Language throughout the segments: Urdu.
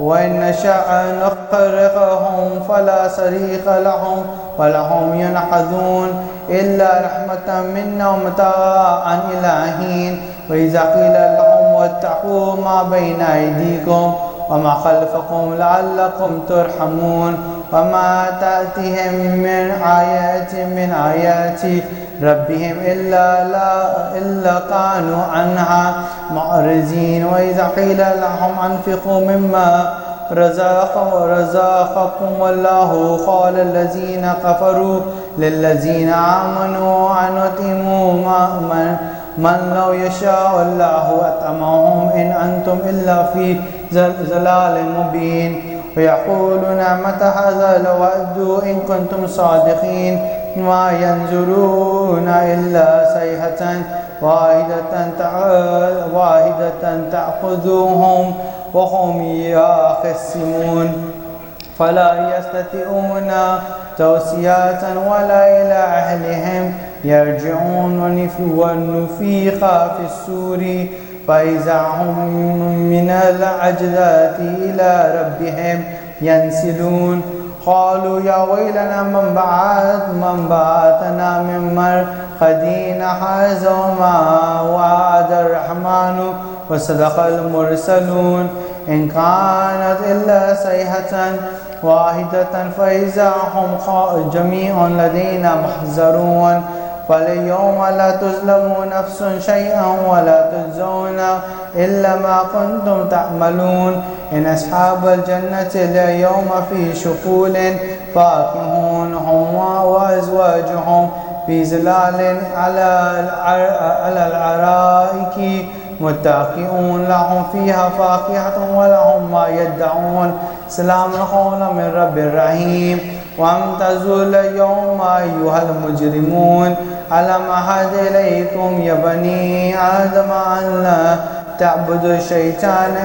وإن نشأ نغرقهم فلا صريخ لهم ولهم ينحذون إلا رحمة منا ومتاعا إلى حين. وإذا قيل لهم واتقوا ما بين أيديكم وما خلفكم لعلكم ترحمون وما تأتيهم من آية من آيات ربهم إلا كانوا عنها معرضين. وإذا قيل لهم أنفقوا مما رزقكم الله قال الذين كفروا للذين آمنوا أنطعموا من لو يشاء الله أطعمهم إن أنتم إلا في ضلال مبين. ويقولون متى هذا الوعد إن كنتم صادقين ما ينظرون إلا صيحة واحدة تأخذهم وهم يخصمون فلا يستطيعون توصية ولا إلى أهلهم يرجعون. ونفيخ في السور فإذا هم من الأجداث إلى ربهم ينسلون. قالوا يا ويلنا من بعثنا من مرقدنا هذا وما وعد الرحمن وصدق المرسلون إن كانت إلا صيحة واحدة فإذا هم جميع لدينا محضرون. فاليوم لا تظلم نفس شيئا ولا تجزون إلا ما كنتم تعملون. إن أصحاب الجنة اليوم في شكول فاكهون هم وأزواجهم في ظلال على الأرائك متكئون لهم فيها فاكهة ولهم ما يدعون سلام قولا من رب رحيم. وامتازوا اليوم أيها المجرمون ألم أعهد إليكم يا بني آدم أن لا تعبدوا الشيطان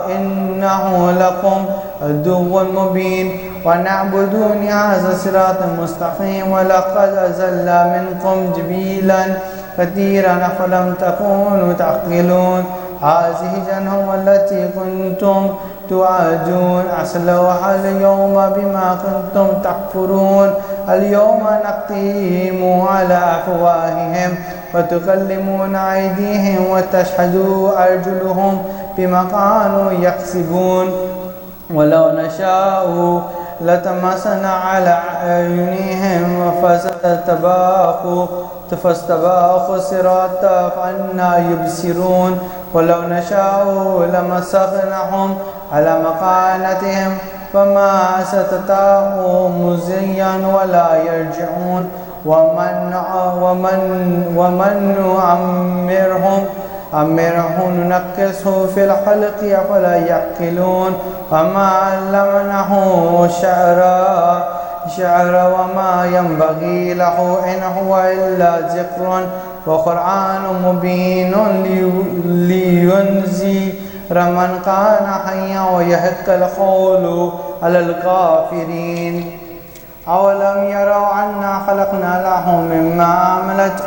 إنه لكم عدو مبين ونعبدوني هذا صراط مستقيم. ولقد أزل منكم جبيلا كثيرا فلم تكونوا تعقلون. هذه جهنم التي كنتم توعدون أصلوها اليوم بما كنتم تكفرون. اليوم نختم على أفواههم وتكلمنا أيديهم وتشهد أرجلهم بما كانوا يكسبون. ولو نشاء لطمسنا على أعينهم فاستباقوا الصراط فأنى يبصرون. ولو نشاء لمسخناهم على مكانتهم فما استطاعوا مزيا ولا يرجعون. ومن أمره ننكسه في الخلق أفلا يعقلون. وما علمناه شعر وما ينبغي له إن هو إلا ذكر وقرآن مبين لينذر من كان حيا ويحق القول على الكافرين. أولم يروا أنا خلقنا لهم مما عملت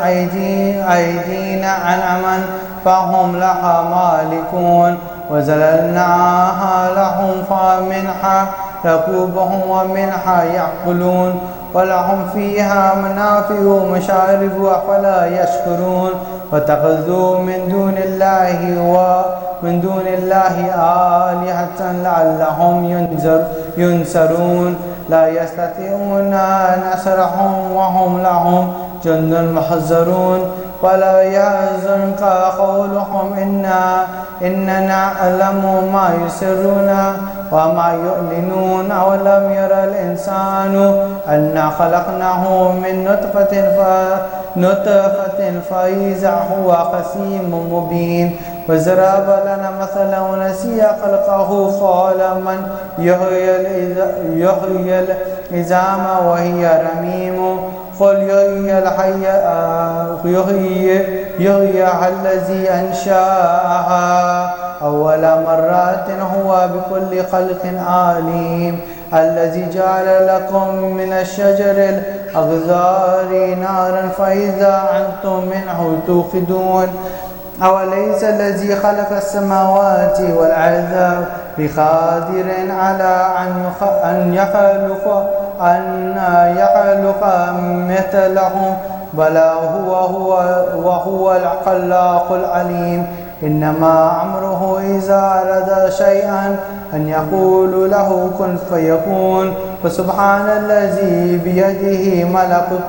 أيدينا أنعاما فهم لها مالكون وذللناها لهم فمنها ركوبهم ومنها يأكلون ولهم فيها منافع ومشارب أفلا يشكرون. واتخذوا من دون الله آلهة لعلهم ينصرون. لا يستطيعون نصرهم وهم لهم جند محضرون. ولا يحزنك قولهم إننا نعلم ما يسرون وما يعلنون. أولم يرى الإنسان أنا خلقناه من نطفة فإذا هو خصيم مبين. وضرب لنا مثلا ونسي خلقه قال من يحيي العظام وهي رميم قل يحييها الذي أنشأها أول مرة هو بكل خلق عليم. الذي جعل لكم من الشجر الأخضر نارا فإذا أنتم منه توقدون. أوليس الذي خلق السماوات والأرض بقادر على أن يخلق مثلهم بلى وهو الخلاق العليم إنما أمره إذا أراد شيئا أن يقول له كن فيكون فسبحان الذي بيده ملكوت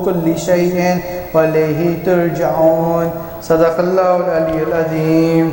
كل شيء وإليه ترجعون صدق الله العلي العظيم.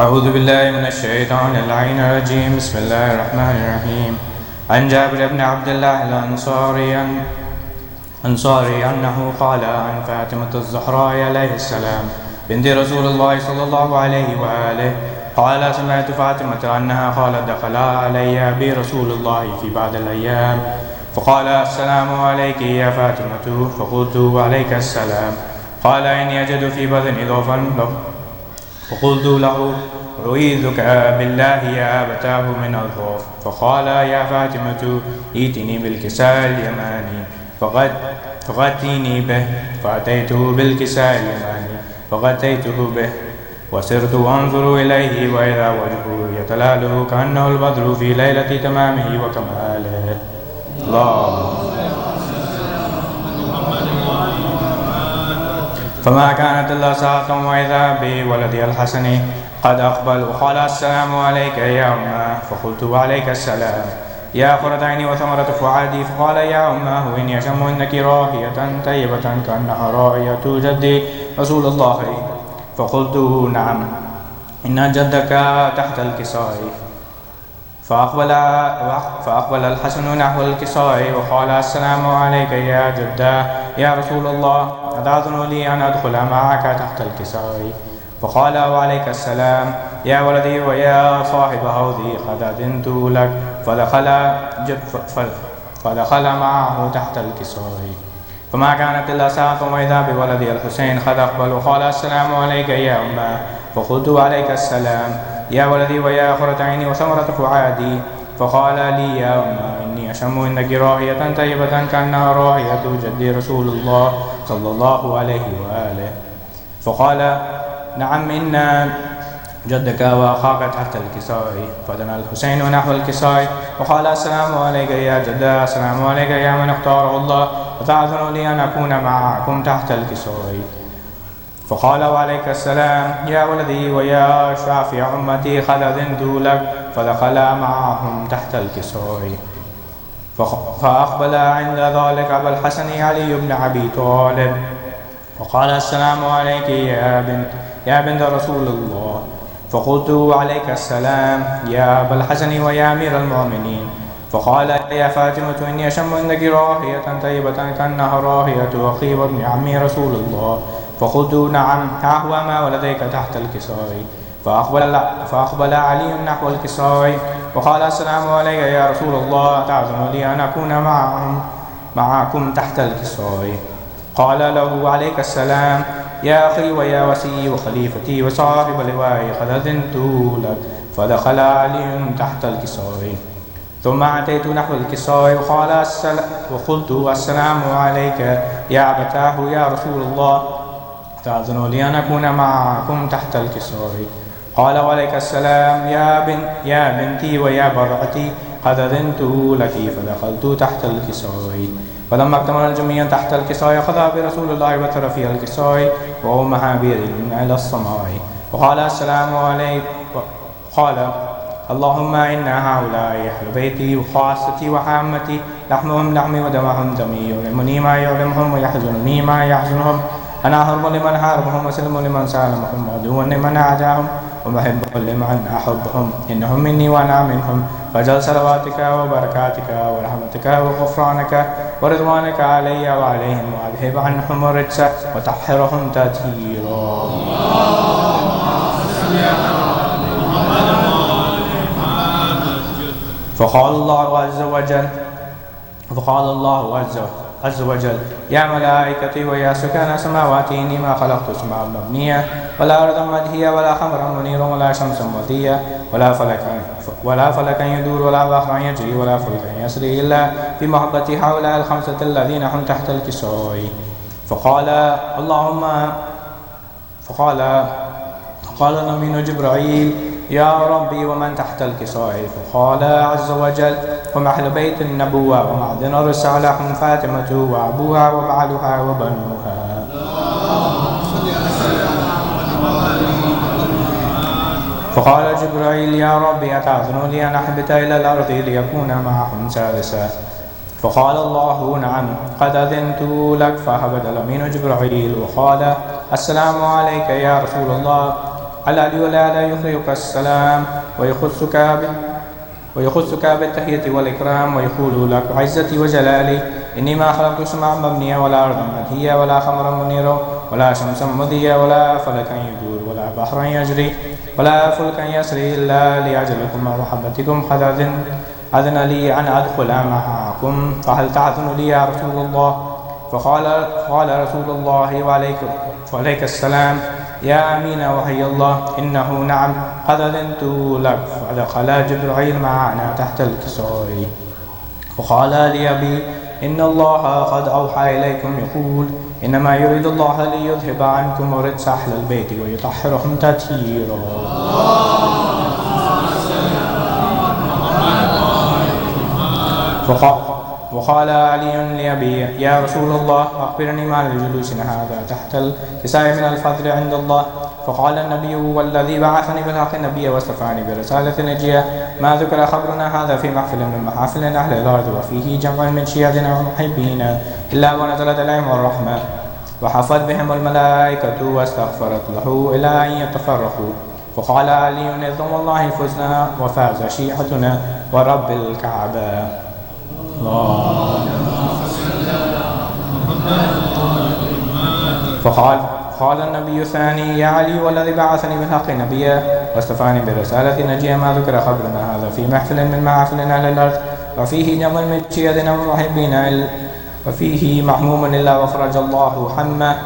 أعوذ بالله من الشيطان اللعين الرجيم. بسم الله الرحمن الرحيم. عن جابر بن عبد الله الأنصاري أنه قال عن فاطمة الزهراء عليه السلام بنت رسول الله صلى الله عليه وآله قال سمعت فاطمة أنها قالت دخل علي أبي رسول الله في بعض الأيام فقال السلام عليك يا فاطمة فقلت عليك السلام قال إني أجد في بدني ضعفا فقلت له أعيذك بالله يا أبتاه من الخوف فقال يا فاطمة ائتني بالكساء اليماني فغتيني به فأتيته بالكساء اليماني فغتيته به وسرت أنظر إليه وإذا وجهه يتلاله كأنه البدر في ليلة تمامه وكماله. اللهم فما كانت إلا ساعة وإذا بولدي الحسن قد أقبل وقال السلام عليك يا أمه فقلت وعليك السلام يا قرة عيني وثمرة فؤادي فقال يا أمه إني أشم إنك راهية طيبة كأنها راهية جدي رسول الله فقلت نعم إن جدك تحت الكساء فأقبل الحسن نحو الكساء وقال السلام عليك يا جدة يا رسول الله أتأذن لي أن أدخل معك تحت الكساء فقال وعليك السلام يا ولدي ويا صاحب حوضي قد أذنت لك فدخل معه تحت الكساء فما كانت إلا ساعة وإذا بولدي الحسين قد أقبل وقال السلام عليك يا أمه فقلت عليك السلام يا ولدي ويا قرة عيني وثمرة فؤادي فقال لي يا أمه إني أشم إنك راهية طيبة كأنها راهية جدي رسول الله صلى الله عليه وآله فقال نعم إن جدك وأخاك تحت الكساء فدنا الحسين نحو الكساء وقال السلام عليك يا جدة السلام عليك يا من اختاره الله وتعذر لي أن أكون معكم تحت الكساء فقال وعليك السلام يا ولدي ويا شافع أمتي قد أذنت لك فدخل معهم تحت الكساء فأقبل عند ذلك أبا الحسن علي بن أبي طالب وقال السلام عليك يا بنت رسول الله فقلت عليك السلام يا أبا الحسن ويا أمير المؤمنين فقال يا فاطمة إني أشم إنك راهية طيبة كأنها راهية أخي وابن عمي رسول الله فقلت نعم ها هو ما ولديك تحت الكساء فأقبل علي نحو الكساء وقال السلام عليك يا رسول الله تعزم لي أن أكون معكم تحت الكساء قال له عليك السلام يا أخي ويا وسي وخليفتي وصاحب لوائي قد أذنت لك فدخل علي تحت الكساء ثم أتيت نحو الكساء وقلت السلام عليك يا أبتاه يا رسول الله تأذن لي أن أكون معكم تحت الكساء قال وعليك السلام يا بنتي ويا برعتي قد أذنت لك فدخلت تحت الكساء فلما اكتمل الجميع تحت الكساء أخذ برسول الله وتر في الكساء وأمها بيد إلى السماء وقال السلام عليك قال اللهم إن هؤلاء أهل بيتي وخاصتي وحامتي لحمهم لحمي ودمهم دمي يؤلمني ما يؤلمهم ويحزنني ما يحزنهم أنا أحرم لمن حاربهم وسلم لمن سالمهم وعدو لمن عاداهم ومحب لمن أحبهم إنهم مني وأنا منهم فجل صلواتك وبركاتك ورحمتك وغفرانك ورضوانك علي وعليهم وأذهب عنهم الرجس وطهرهم تطهيرا. فقال الله عز وجل يا ملائكتي ويا سكان سماواتي إني ما خلقت سماء مبنية ولا أرضا مدهية ولا خمرا منيرا ولا شمسا مضية ولا فلكا يدور ولا بحرا يجري ولا فلكا يسري إلا بمحبة هؤلاء الخمسة الذين هم تحت الكسوة. فقال الأمين جبرائيل يا ربي ومن تحت الكساء؟ فقال عز وجل هم أهل بيت النبوة ومعدن الرسالة هم فاطمة وأبوها وبعلها وبنوها. فقال جبرائيل يا ربي أتأذن لي أن أهبط إلى الأرض ليكون معهم سادسا؟ فقال الله نعم قد أذنت لك. فهبط الأمين جبرائيل وقال السلام عليك يا رسول الله. العلي لا يخرجك السلام ويخصك بالتحية والإكرام ويقول لك عزتي وجلالي إني ما خلقت سماء مبنية ولا أرضا مدهية ولا خمرا منيرا ولا شمسا مضية ولا فلكا يدور ولا بحرا يجري ولا فلكا يسري إلا لأجلكم ومحبتكم قد أذن لي أن أدخل معكم فهل تأذن لي يا رسول الله؟ فقال رسول الله وعليك السلام يا أمين وحي الله إنه نعم قد أذنت لك. فدخل جبرائيل معنا تحت الكساء وقال لأبي إن الله قد أوحى إليكم يقول إنما يريد الله ليذهب عنكم رجس أهل البيت ويطهرهم تطهيرا. وقال علي لأبي يا رسول الله أخبرني ما لجلوسنا هذا تحت الكساء من الفضل عند الله؟ فقال النبي والذي بعثني بالحق النبي واصطفاني برسالة نجية ما ذكر خبرنا هذا في محفل من محافل أهل الأرض وفيه جمع من شيعتنا ومحبين إلا ونزلت عليهم الرحمة وحفت بهم الملائكة واستغفرت له إلى أن يتفرقوا. فقال علي نظم الله فزنا وفاز شيعتنا ورب الكعبة. قال النبي الثاني يا علي والذي بعثني بالحق نبيا واصطفاني برسالة نجية ما ذكر خبرنا هذا في محفل من محافل أهل الأرض وفيه جمل من شيعتنا ومحبين وفيه محموم إلا وفرج الله حمه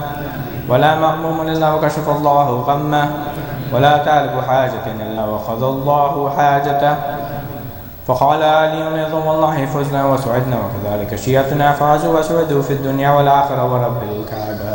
ولا مغموم إلا وكشف الله غمه ولا تعلق حاجة إلا وقضى الله حاجته. فقال علي نظم الله فزنا وسعدنا وكذلك شيعتنا فازوا وسعدوا في الدنيا والآخرة ورب الكعبة.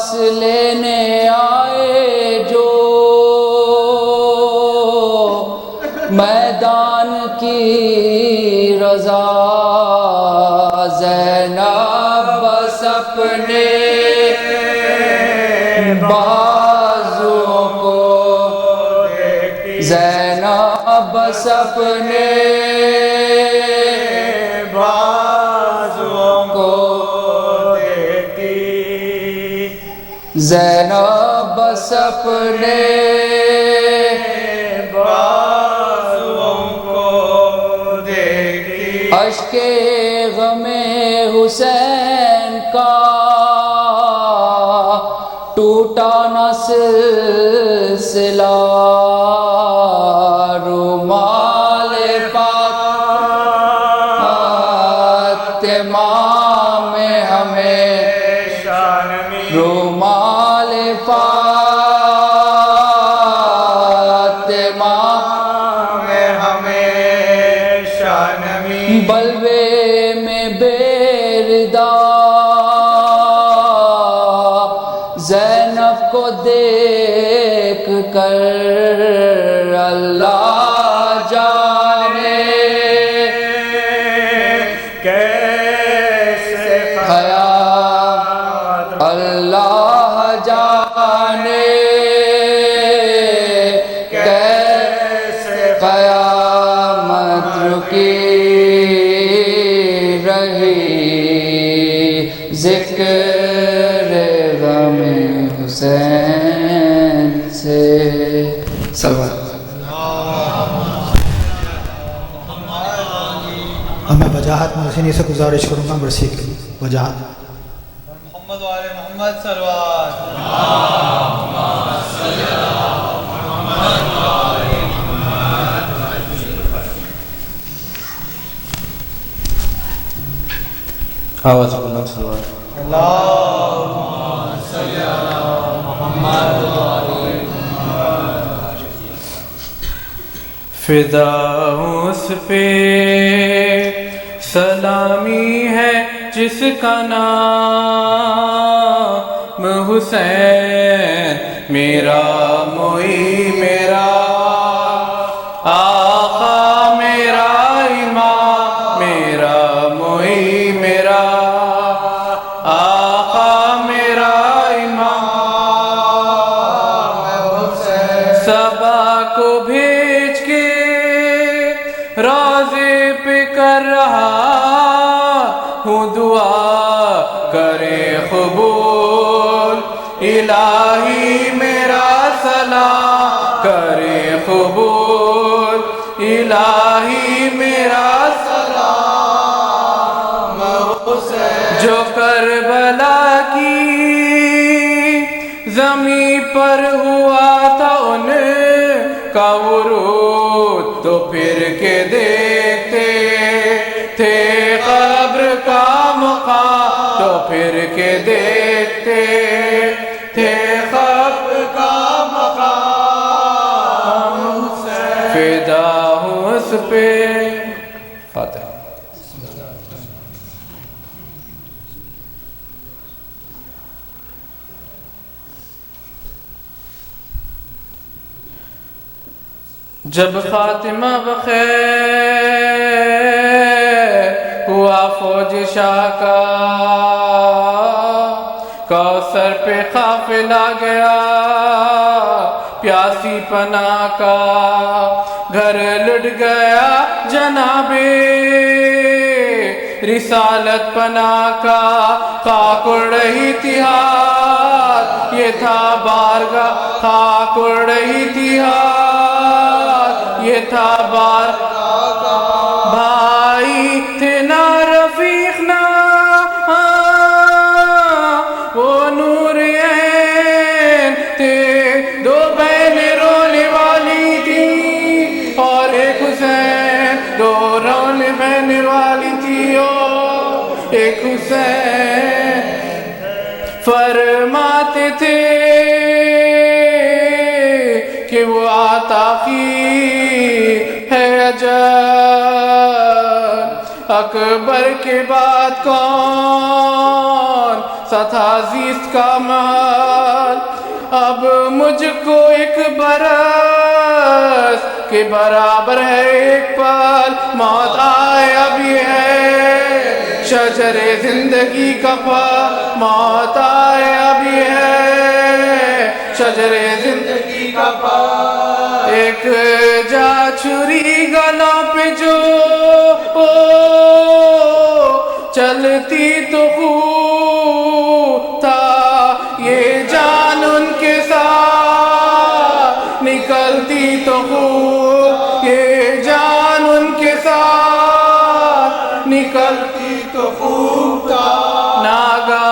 پاس لینے آئے جو میدان کی رضا، زینب بس اپنے بازوں کو، زینب بس اپنے بازوں کو دیکھتی، زینب بس اپنے بازوں کو دیکھتی، اشک غم حسین کا ٹوٹا نہ سلسلہ، رومال پاک تمام ہمیشہ نمی، رومال پاک تمام ہمیشہ نمی، بلوے میں بیردہ زینب کو دیکھ کر اللہ جانے کیسے خیال، اللہ جانے کیسے قیامت رکی رہی، ذکر غم حسین سے سوال۔ اب میں وجاہت محسنی سے گزارش کروں گا مرسی کے لیے وجاہت۔ محمد وآل محمد صلوات۔ آواز بلند صلوات۔ فدا اس پہ سلامی ہے جس کا نام حسین، میرا موئی میرا آقا میرا امام، میرا موئی میرا آقا میرا امام، صبا کو بھیج کے روضے پہ کر رہا ہوں دعا، کرے قبول الہی میرا سلام، کرے قبول الہی میرا سلام، جو کربلا کی زمین پر ہوا تھا ان کا ورود، تو پھر کے دیکھتے تھے قبر کا مقام، تو پھر کے دیکھتے تھے قبر کا مقام، فدا ہوں اس پہ۔ فاتحہ۔ جب خاتمہ بخیر ہوا فوج شاہ کا، کوثر پہ قافلہ گیا پیاسی پناہ کا، گھر لٹ گیا جناب رسالت پناہ کا، خاک اڑ رہی تھی ہاتھ، یہ تھا بارگاہ، خاک اڑ رہی تھی ہاتھ، یہ تھا بارگاہ، بھائی تھے نا رفیق نا وہ نور عین تھے، دو بہن رونے والی تھی اور ایک حسین، دو رونے بہن والی تھی اور ایک حسین، فرماتے تھے کہ وہ عطاقی ہے اجل، اکبر کے بعد کون تھا زیست کا محل، اب مجھ کو ایک برس کے برابر ہے ایک پل، موت آئے اب یہ ہے شجر زندگی کا پھل، موت آئے اب یہ ہے شجر زندگی کا پھل، ایک جا چھری گلوں پہ جو چلتی تو خوب تھا، یہ جان ان کے ساتھ نکلتی تو خوب، یہ جان ان کے ساتھ نکلتی تو خوب تھا، ناگاہ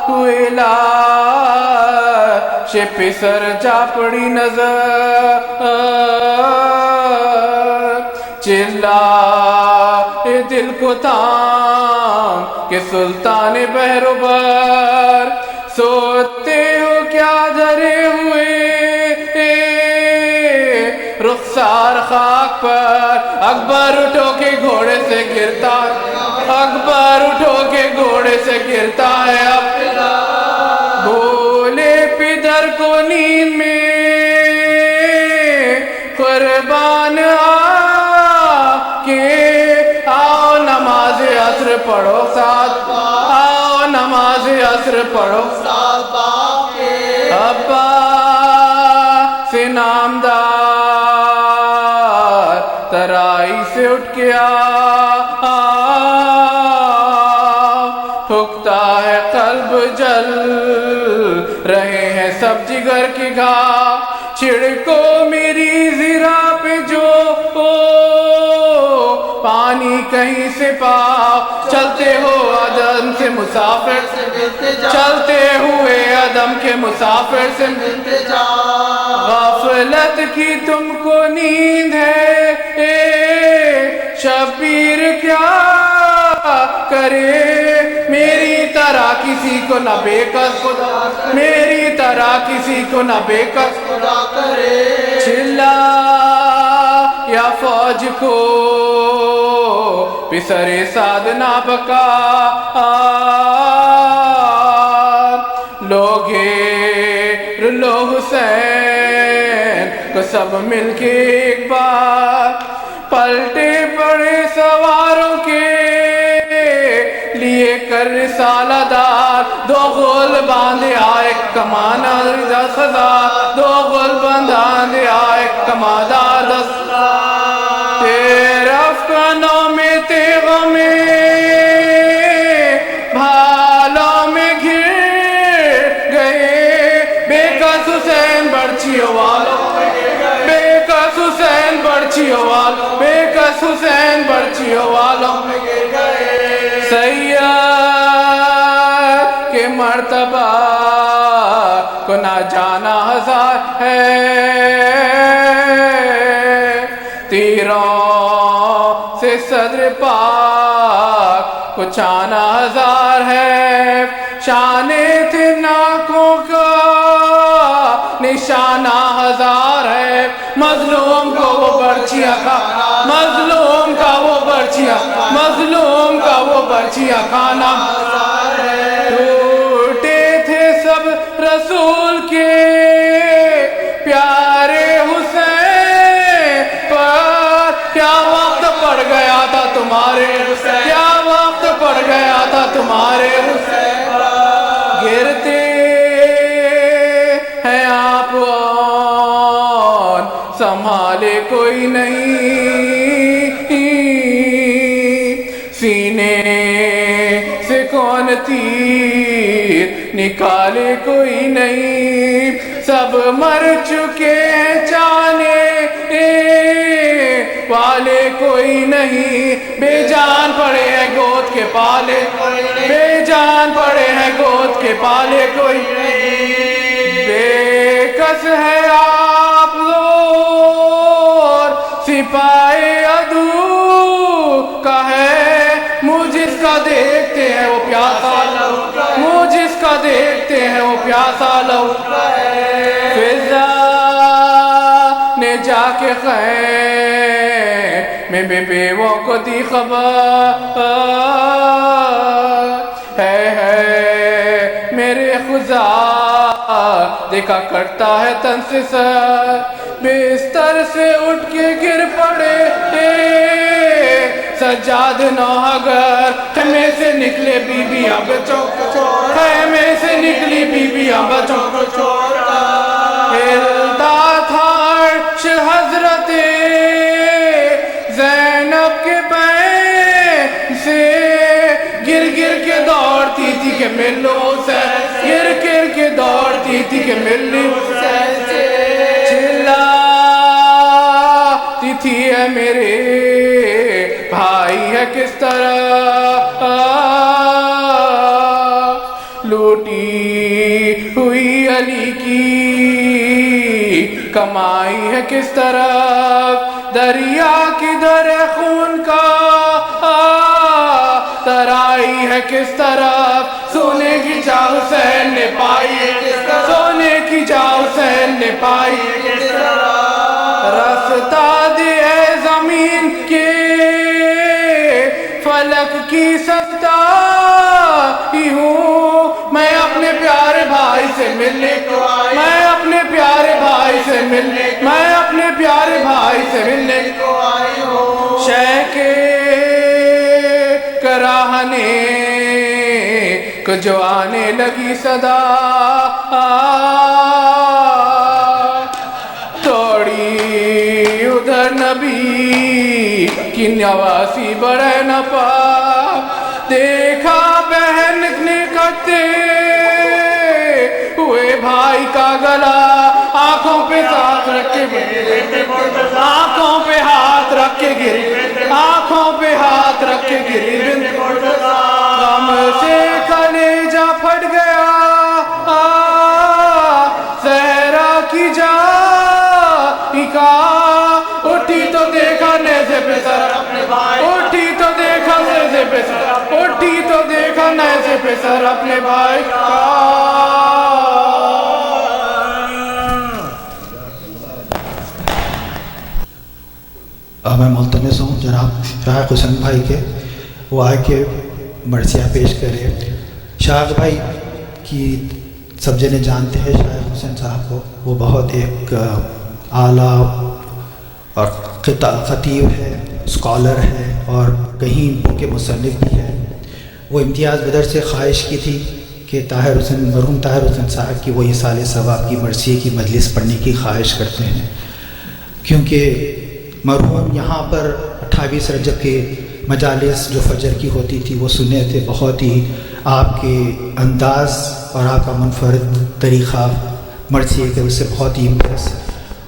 ہوئے لاش پسر جا پڑی نظر، چلا دل کو تھام کہ سلطان بحر و بر، سوتے ہو کیا دھرے ہوئے رخسار خاک پر، اکبر اٹھو کے گھوڑے سے گرتا، اکبر اٹھو کے گھوڑے سے گرتا ہے اب، بولے پدر کو نیند میں قربان آ کے آؤ نماز عصر پڑھو ساتھ، آؤ نماز عصر پڑھو ساتھ، ابا سے نامدار ترائی سے اٹھ کے ٹھکتا ہے قلب، جل رہے ہیں سب جگر کی گھاؤ، چھڑکو میری زرا پہ جو پانی کہیں سے پاؤ، چلتے ہو عدم سے مسافر سے ملتے جاؤ، چلتے ہوئے عدم کے مسافر سے ملتے جاؤ، غفلت کی تم کو نیند ہے شبیر کیا کرے، میری طرح کسی کو نہ بے کس خدا، میری طرح کسی کو نہ بے کس خدا کرے، چلا یا فوج کو پسر سعد نہ بکا، لوگے لو حسین کو سب مل کے ایک بار، پلٹے پڑے سواروں کے لیے کر رسالہ دار، دو غول باندھے آئے کمانہ 10,000، دو غول باندھے آئے کماندار 10,000، تیرے افغانوں میں تیغوں میں بھالوں میں گھر گئے، بے کس حسین برچیوں والوں، بے کس حسین برچیوں والوں، بے کس حسین برچیوں والوں میں گر گئے، سید کے مرتبہ کو نہ جانا ہزار ہے، تیروں سے صدر پاک کو چھانا ہزار ہے، شانے تھے ناکوں کا نشانہ ہزار ہے، مظلوم کو وہ برچیاں کھانا، مظلوم کا وہ برچیاں، مظلوم کا وہ برچیاں کھانا ہزار ہے، ٹوٹے تھے سب رسول کے پیارے حسین پر، کیا وقت پڑ گیا تھا تمہارے حسین، کیا وقت پڑ گیا تھا تمہارے حسین پر، گرتے ہیں آپ سنبھالے کوئی نہیں، سینے سے کون تیر نکالے کوئی نہیں، سب مر چکے چانے والے کوئی نہیں، بے جان پڑے ہیں گود کے پالے، بے جان پڑے ہیں گود کے پالے کوئی نہیں، بے کس ہے آپ لوگ سپاہی عدو کا ہے، مجھ جس کا دیکھتے ہیں وہ پیاسا لہو، مجھ جس کا دیکھتے ہیں وہ پیاسا لہو، فضا نے جا کے خیر میں بے بیووں کو دی خبر، ہے گزار دیکھا کرتا ہے تن سے سر بستر سے اٹھ کے گر پڑے سجاد نوحگر خیمے سے نکلے بیویاں بچوں کو چھوڑ خیمے سے نکلی بیویاں بچوں کو چھوڑ ہلتا تھا عرش حضرت زینب کے پیر سے گر گر کے دوڑتی تھی کہ ملو حسین گر گر کے دوڑتی تھی کہ ملو حسین سے چلاتی تھی اے میرے بھائی ہے کس طرح لوٹی ہوئی علی کی کمائی ہے کس طرف دریا کدھر ہے خون کا ترائی ہے کس طرف سونے کی چاہ حسین نے پائی ہے کس طرف سونے کی چاہ حسین نے پائی ہے کس طرف رستہ دے اے زمین کے فلک کی ستا ہی ہوں میں اپنے پیارے بھائی سے ملنے کو آئی میں اپنے پیارے بھائی سے ملنے میں اپنے پیارے بھائی سے ملنے کو آئی ہوں شہ کے کراہنے کو جو آنے لگی صدا توڑی ادھر نبی کی نواسی بڑھے نہ پا دیکھا بہن نکلتے ہوئے بھائی کا گلا آنکھوں پہ ہاتھ رکھ کے گرے آنکھوں پہ ہاتھ رکھ کے گرے آنکھوں پہ ہاتھ رکھ کے گرے غم سے کلیجہ پھٹ گیا زہرا کی جا اٹھی تو دیکھا نیزے پہ سر اپنے بھائی اٹھی تو دیکھا نیزے پہ سر اٹھی تو دیکھا نیزے پہ سر اپنے بھائی کا میں ملتمس ہوں جناب شاہ حسین بھائی کے وہ آئے کے مرثیہ پیش کرے شاہ بھائی کی سب جنے جانتے ہیں شاہ حسین صاحب کو وہ بہت ایک اعلیٰ اور خطیب ہے اسکالر ہے اور کہیں کے مصنف بھی ہے وہ امتیاز بدر سے خواہش کی تھی کہ طاہر حسین مرحوم طاہر حسین صاحب کی وہ ایصال ثواب کی مرثیے کی مجلس پڑھنے کی خواہش کرتے ہیں کیونکہ مرحوم یہاں پر 28 رجب کے مجالس جو فجر کی ہوتی تھی وہ سنے تھے بہت ہی آپ کے انداز اور آپ کا منفرد طریقہ مرثیے کے اس سے بہت ہی امپریس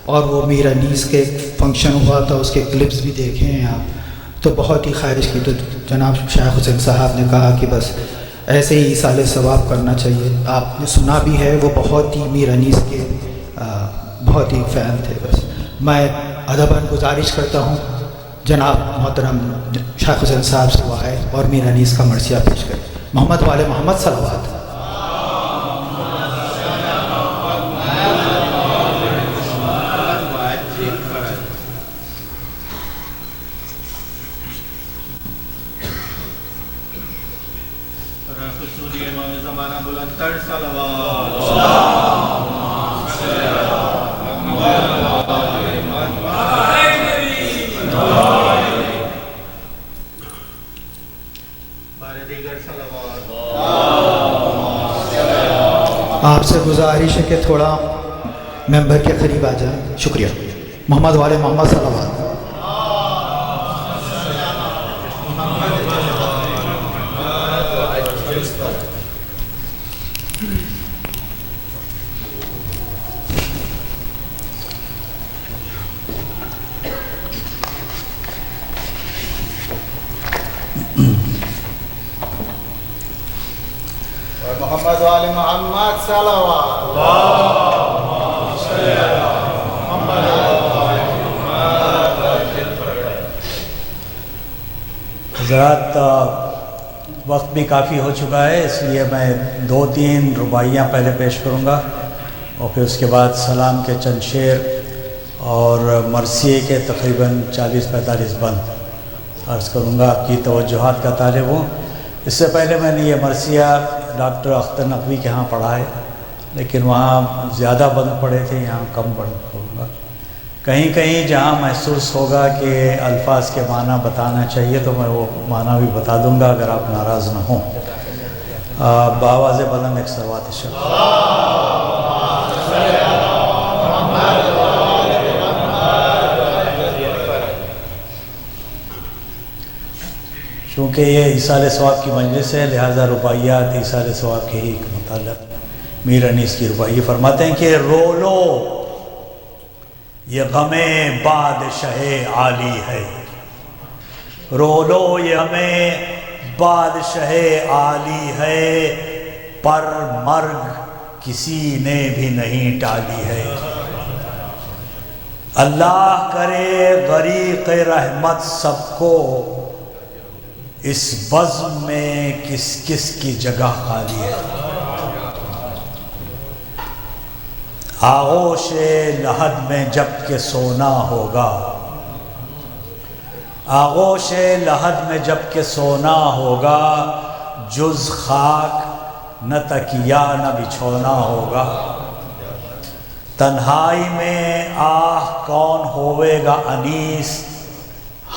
اور وہ میر انیس کے فنکشن ہوا تھا اس کے کلپس بھی دیکھے ہیں آپ تو بہت ہی خواہش کی تو جناب شاہ حسین صاحب نے کہا کہ بس ایسے ہی ایصال ثواب کرنا چاہیے آپ نے سنا بھی ہے وہ بہت ہی میر انیس کے بہت ہی فین تھے بس میں ادباً گزارش کرتا ہوں جناب محترم شاہ حسین صاحب سے وہ آئے اور میر انیس کا مرثیہ پیش کرے محمد والے محمد صلوات آپ سے گزارش ہے کہ تھوڑا ممبر کے قریب آ جائیں شکریہ محمد والے محمد صلوات محمد والے محمد صلوات حضرات وقت بھی کافی ہو چکا ہے اس لیے میں 2-3 رباعیاں پہلے پیش کروں گا اور پھر اس کے بعد سلام کے چند شعر اور مرثیے کے تقریباً 40-45 بند عرض کروں گا آپ کی توجہات کا طالب ہوں۔ اس سے پہلے میں نے یہ مرثیہ ڈاکٹر اختر نقوی کے ہاں پڑھا ہے، لیکن وہاں زیادہ بند پڑے تھے، یہاں کم بند ہوگا۔ کہیں کہیں جہاں محسوس ہوگا کہ الفاظ کے معنی بتانا چاہیے تو میں وہ معنی بھی بتا دوں گا اگر آپ ناراض نہ ہوں۔ بآواز بلند ایک صلوات شریف۔ چونکہ یہ ایصال ثواب کی مجلس ہے، لہٰذا رباعیات ایصال ثواب کے ہی متعلق میر انیس کی رباعی فرماتے ہیں کہ رو لو یہ غم بادشاہ عالی ہے، رو لو یہ غم بادشاہ عالی ہے، پر مرگ کسی نے بھی نہیں ٹالی ہے۔ اللہ کرے غریق رحمت سب کو، اس بزم میں کس کس کی جگہ خالی ہے۔ آغوش لحد میں جب کہ سونا ہوگا، آغوش لحد میں جب کہ سونا ہوگا، جز خاک نہ تکیہ نہ بچھونا ہوگا۔ تنہائی میں آہ کون ہوئے گا انیس،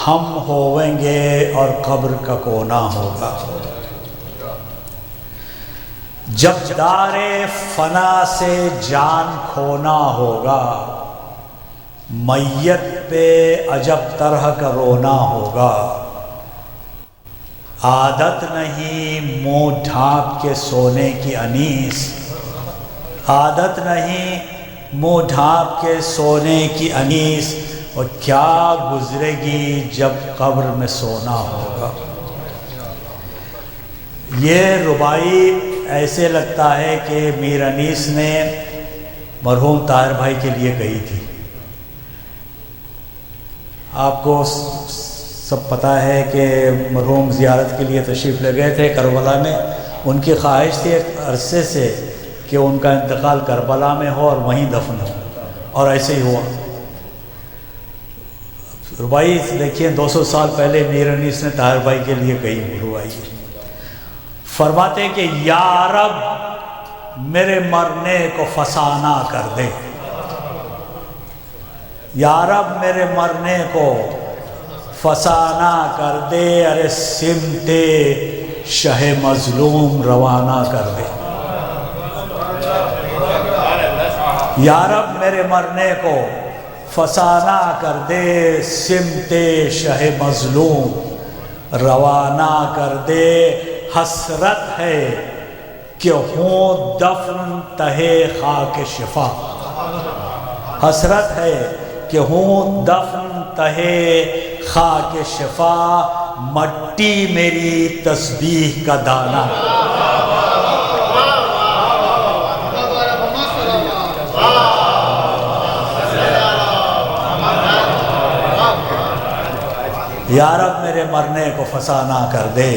ہم ہوئیں گے اور قبر کا کونا ہوگا۔ جب دار فنا سے جان کھونا ہوگا، میت پہ عجب طرح کا رونا ہوگا۔ عادت نہیں منہ ڈھانپ کے سونے کی انیس، عادت نہیں منہ ڈھانپ کے سونے کی انیس، اور کیا گزرے گی جب قبر میں سونا ہوگا۔ یہ رباعی ایسے لگتا ہے کہ میر انیس نے مرحوم طاہر بھائی کے لیے کہی تھی۔ آپ کو سب پتہ ہے کہ مرحوم زیارت کے لیے تشریف لے گئے تھے کربلا میں، ان کی خواہش تھی ایک عرصے سے کہ ان کا انتقال کربلا میں ہو اور وہیں دفن ہو، اور ایسے ہی ہوا۔ رباعی دیکھیے 200 سال پہلے میر انیس نے طاہر بھائی کے لیے کہی رباعی، فرماتے کہ یا رب میرے مرنے کو فسانہ کر دے، یا رب میرے مرنے کو فسانہ کر دے، ارے سمت شہ مظلوم روانہ کر دے۔ یا رب میرے مرنے کو فسانہ کر دے، سمت شہ مظلوم روانہ کر دے۔ حسرت ہے کہ ہوں دفن تہے خاک شفا، حسرت ہے کہ ہوں دفن تہے خاک شفا، مٹی میری تسبیح کا دانہ۔ یا رب میرے مرنے کو فسانہ کر دے،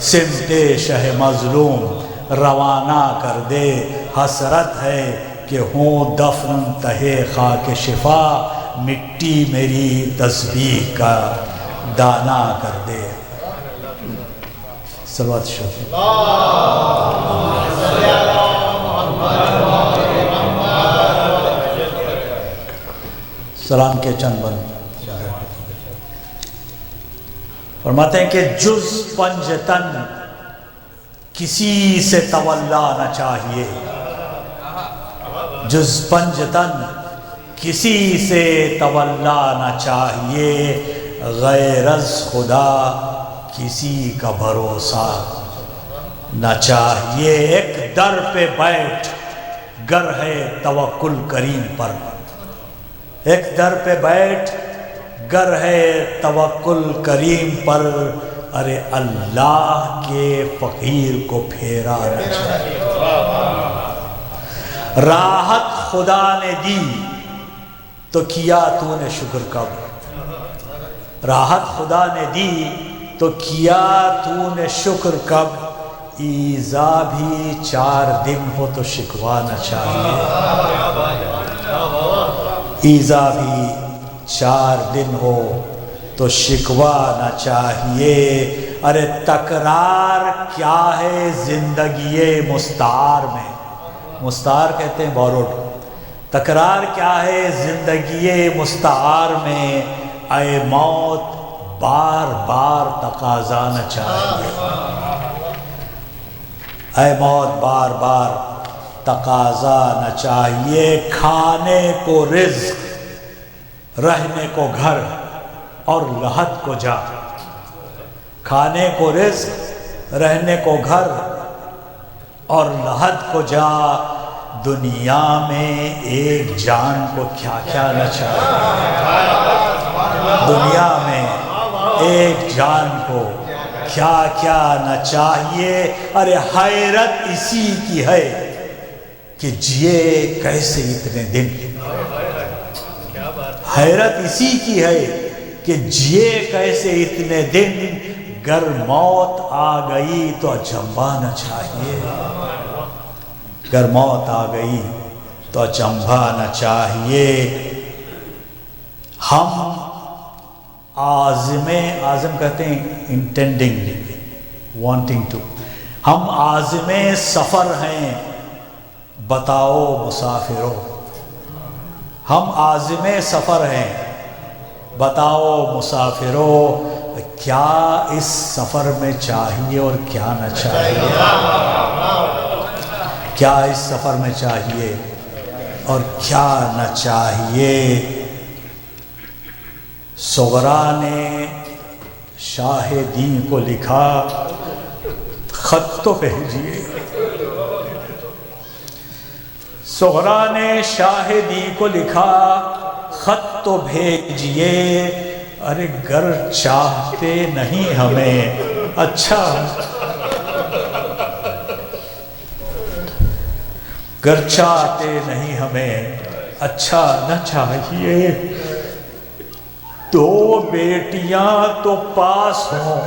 سمت شہ مظلوم روانہ کر دے۔ حسرت ہے کہ ہوں دفن تہے خاک شفا، مٹی میری تسبیح کا دانہ کر دے۔ صلوات شریف۔ سلام کے چند بند فرماتے ہیں کہ جز پنجتن کسی سے تولا نہ چاہیے، جز پنجتن کسی سے تولا نہ چاہیے، غیر از خدا کسی کا بھروسہ نہ چاہیے۔ ایک در پہ بیٹھ گر ہے توکل کریم پر، ایک در پہ بیٹھ گر ہے توکل کریم پر، ارے اللہ کے فقیر کو پھیرا نہ چاہیے۔ راحت خدا نے دی تو کیا تو نے شکر کب، راحت خدا نے دی تو کیا تو نے شکر کب، ایذا بھی 4 دن ہو تو شکوا نہ چاہیے، ایذا بھی 4 دن ہو تو شکوا نہ چاہیے۔ ارے تکرار کیا ہے زندگی مستعار میں، مستعار کہتے ہیں بوروڈ، تکرار کیا ہے زندگی مستعار میں، اے موت بار بار تقاضا نہ چاہیے، اے موت بار بار تقاضا نہ چاہیے، کھانے کو رزق، رہنے کو گھر اور لحد کو جا، کھانے کو رزق، رہنے کو گھر اور لحد کو جا، دنیا میں ایک جان کو کیا کیا نہ چاہیے، دنیا میں ایک جان کو کیا کیا نہ چاہیے، ارے حیرت اسی کی ہے کہ جیے کیسے اتنے دن، حیرت اسی کی ہے کہ جیے کیسے اتنے دن، گر موت آ گئی تو اچنبھا نہ چاہیے، گر موت آ گئی تو اچنبھا نہ چاہیے۔ ہم عازم کہتے ہیں انٹینڈنگ، وانٹنگ ٹو، ہم عازم سفر ہیں بتاؤ مسافروں، ہم عازم سفر ہیں بتاؤ مسافروں، کیا اس سفر میں چاہیے اور کیا نہ چاہیے، کیا اس سفر میں چاہیے اور کیا نہ چاہیے۔ صغرا نے شاہ دین کو لکھا، خط تو بھیجیے، صغرا نے شاہ دین کو لکھا، خط تو بھیجیے، ارے گر چاہتے نہیں ہمیں اچھا، گر چاہتے نہیں ہمیں اچھا نہ چاہیے، دو بیٹیاں تو پاس ہوں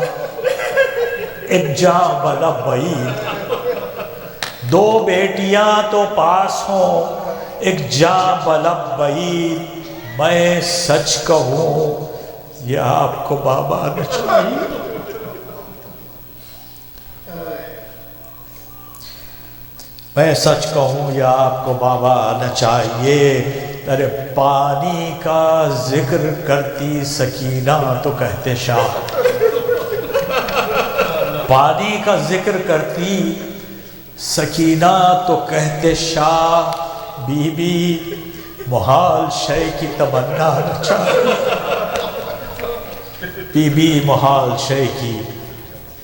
ایک جاں والا بعید، دو بیٹیاں تو پاس ہوں ایک جاں والا بعید، میں سچ کہوں یہ آپ کو بابا نہ چاہیے، میں سچ کہوں یا آپ کو بابا نہ چاہیے، ارے پانی کا ذکر کرتی سکینہ تو کہتے شاہ، پانی کا ذکر کرتی سکینہ تو کہتے شاہ، بی بی محال شے کی تمنا نہ چاہیے، بی بی محال شے کی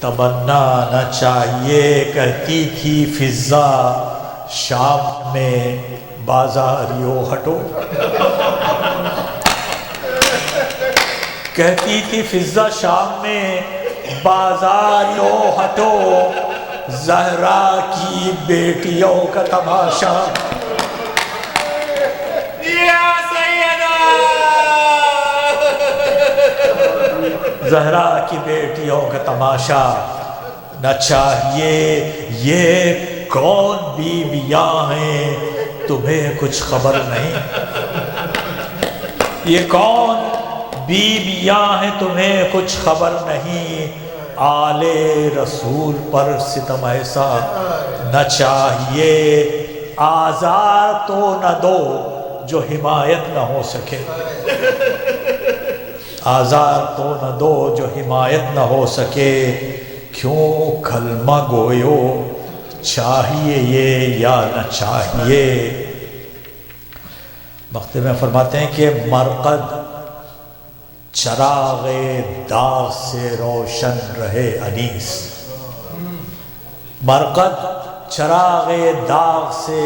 تمنا نہ چاہیے، کہتی تھی فضا شام میں بازاریوں ہٹو، کہتی تھی فضا شام میں بازاریوں ہٹو، زہرا کی بیٹیوں کا تماشا، یا سیدہ، زہرا کی بیٹیوں کا تماشا نہ چاہیے، یہ کون بیویاں ہیں تمہیں کچھ خبر نہیں، یہ کون بیویاں ہیں تمہیں کچھ خبر نہیں، آل رسول پر ستم ایسا نہ چاہیے، آزار تو نہ دو جو حمایت نہ ہو سکے، آزار تو نہ دو جو حمایت نہ ہو سکے، کیوں کلمہ گویو چاہیے یہ یا نہ چاہیے۔ مکتب میں فرماتے ہیں کہ مرقد چراغ داغ سے روشن رہے انیس، مرقد چراغ داغ سے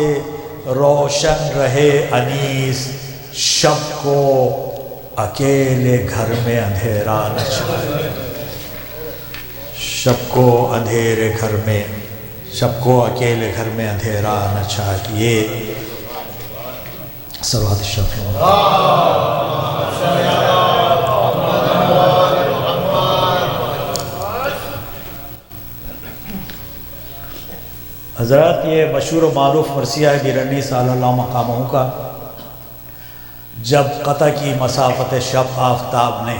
روشن رہے انیس، شب کو اکیلے گھر میں اندھیرا نہ چاہیے، شب کو اندھیرے گھر میں، شب کو اکیلے گھر میں اندھیرا نہ چاہیے۔ صلوات الشفیع حضرات، یہ مشہور و معروف مرثیہ ہے بیرنی صلی اللہ مقامہ کا، جب قطع کی مسافت شب آفتاب نے،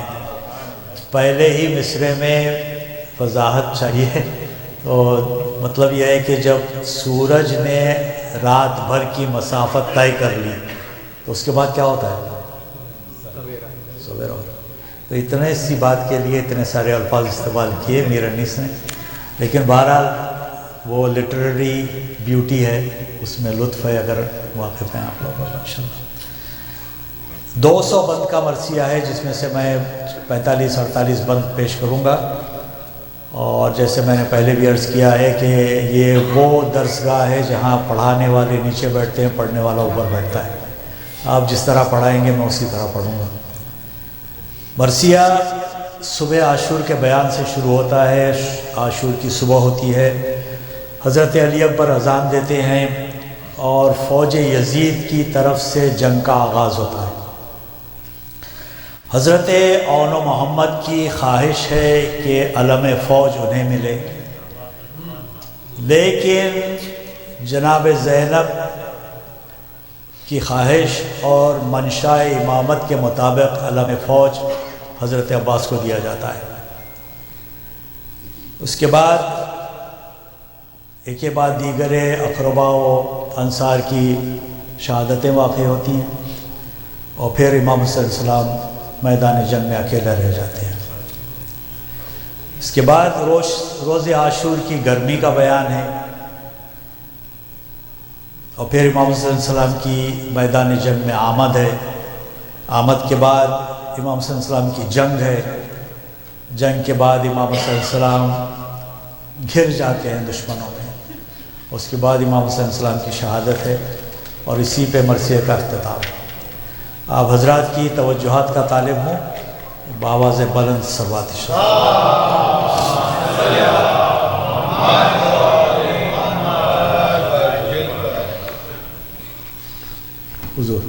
پہلے ہی مصرے میں وضاحت چاہیے. تو مطلب یہ ہے کہ جب سورج نے رات بھر کی مسافت طے کر لی تو اس کے بعد کیا ہوتا ہے؟ سویرا ہوتا ہے. تو اتنے سی بات کے لیے اتنے سارے الفاظ استعمال کیے میر انیس نے، لیکن بہرحال وہ لٹریری بیوٹی ہے، اس میں لطف ہے اگر واقف ہیں آپ لوگ انشاءاللہ. 200 بند کا مرثیہ ہے جس میں سے میں 45-48 بند پیش کروں گا. اور جیسے میں نے پہلے بھی عرض کیا ہے کہ یہ وہ درسگاہ ہے جہاں پڑھانے والے نیچے بیٹھتے ہیں، پڑھنے والا اوپر بیٹھتا ہے. آپ جس طرح پڑھائیں گے میں اسی طرح پڑھوں گا. مرثیہ صبح عاشور کے بیان سے شروع ہوتا ہے. عاشور کی صبح ہوتی ہے، حضرت علی اکبر اذان دیتے ہیں اور فوج یزید کی طرف سے جنگ کا آغاز ہوتا ہے. حضرت اون و محمد کی خواہش ہے کہ علم فوج انہیں ملے، لیکن جناب زینب کی خواہش اور منشاء امامت کے مطابق علم فوج حضرت عباس کو دیا جاتا ہے. اس کے بعد ایک کے بعد دیگر اقربا و انصار کی شہادتیں واقع ہوتی ہیں اور پھر امام حسین علیہ السلام میدان جنگ میں اکیلے رہ جاتے ہیں. اس کے بعد روز عاشور کی گرمی کا بیان ہے اور پھر امام حسین علیہ السلام کی میدان جنگ میں آمد ہے. آمد کے بعد امام حسین علیہ السلام کی جنگ ہے. جنگ کے بعد امام حسین علیہ السلام گھر جاتے ہیں دشمنوں میں. اس کے بعد امام حسین علیہ السلام کی شہادت ہے اور اسی پہ مرثیے کا اختتام ہے. آپ حضرات کی توجہات کا طالب ہوں، بآواز بلند صلوات حضور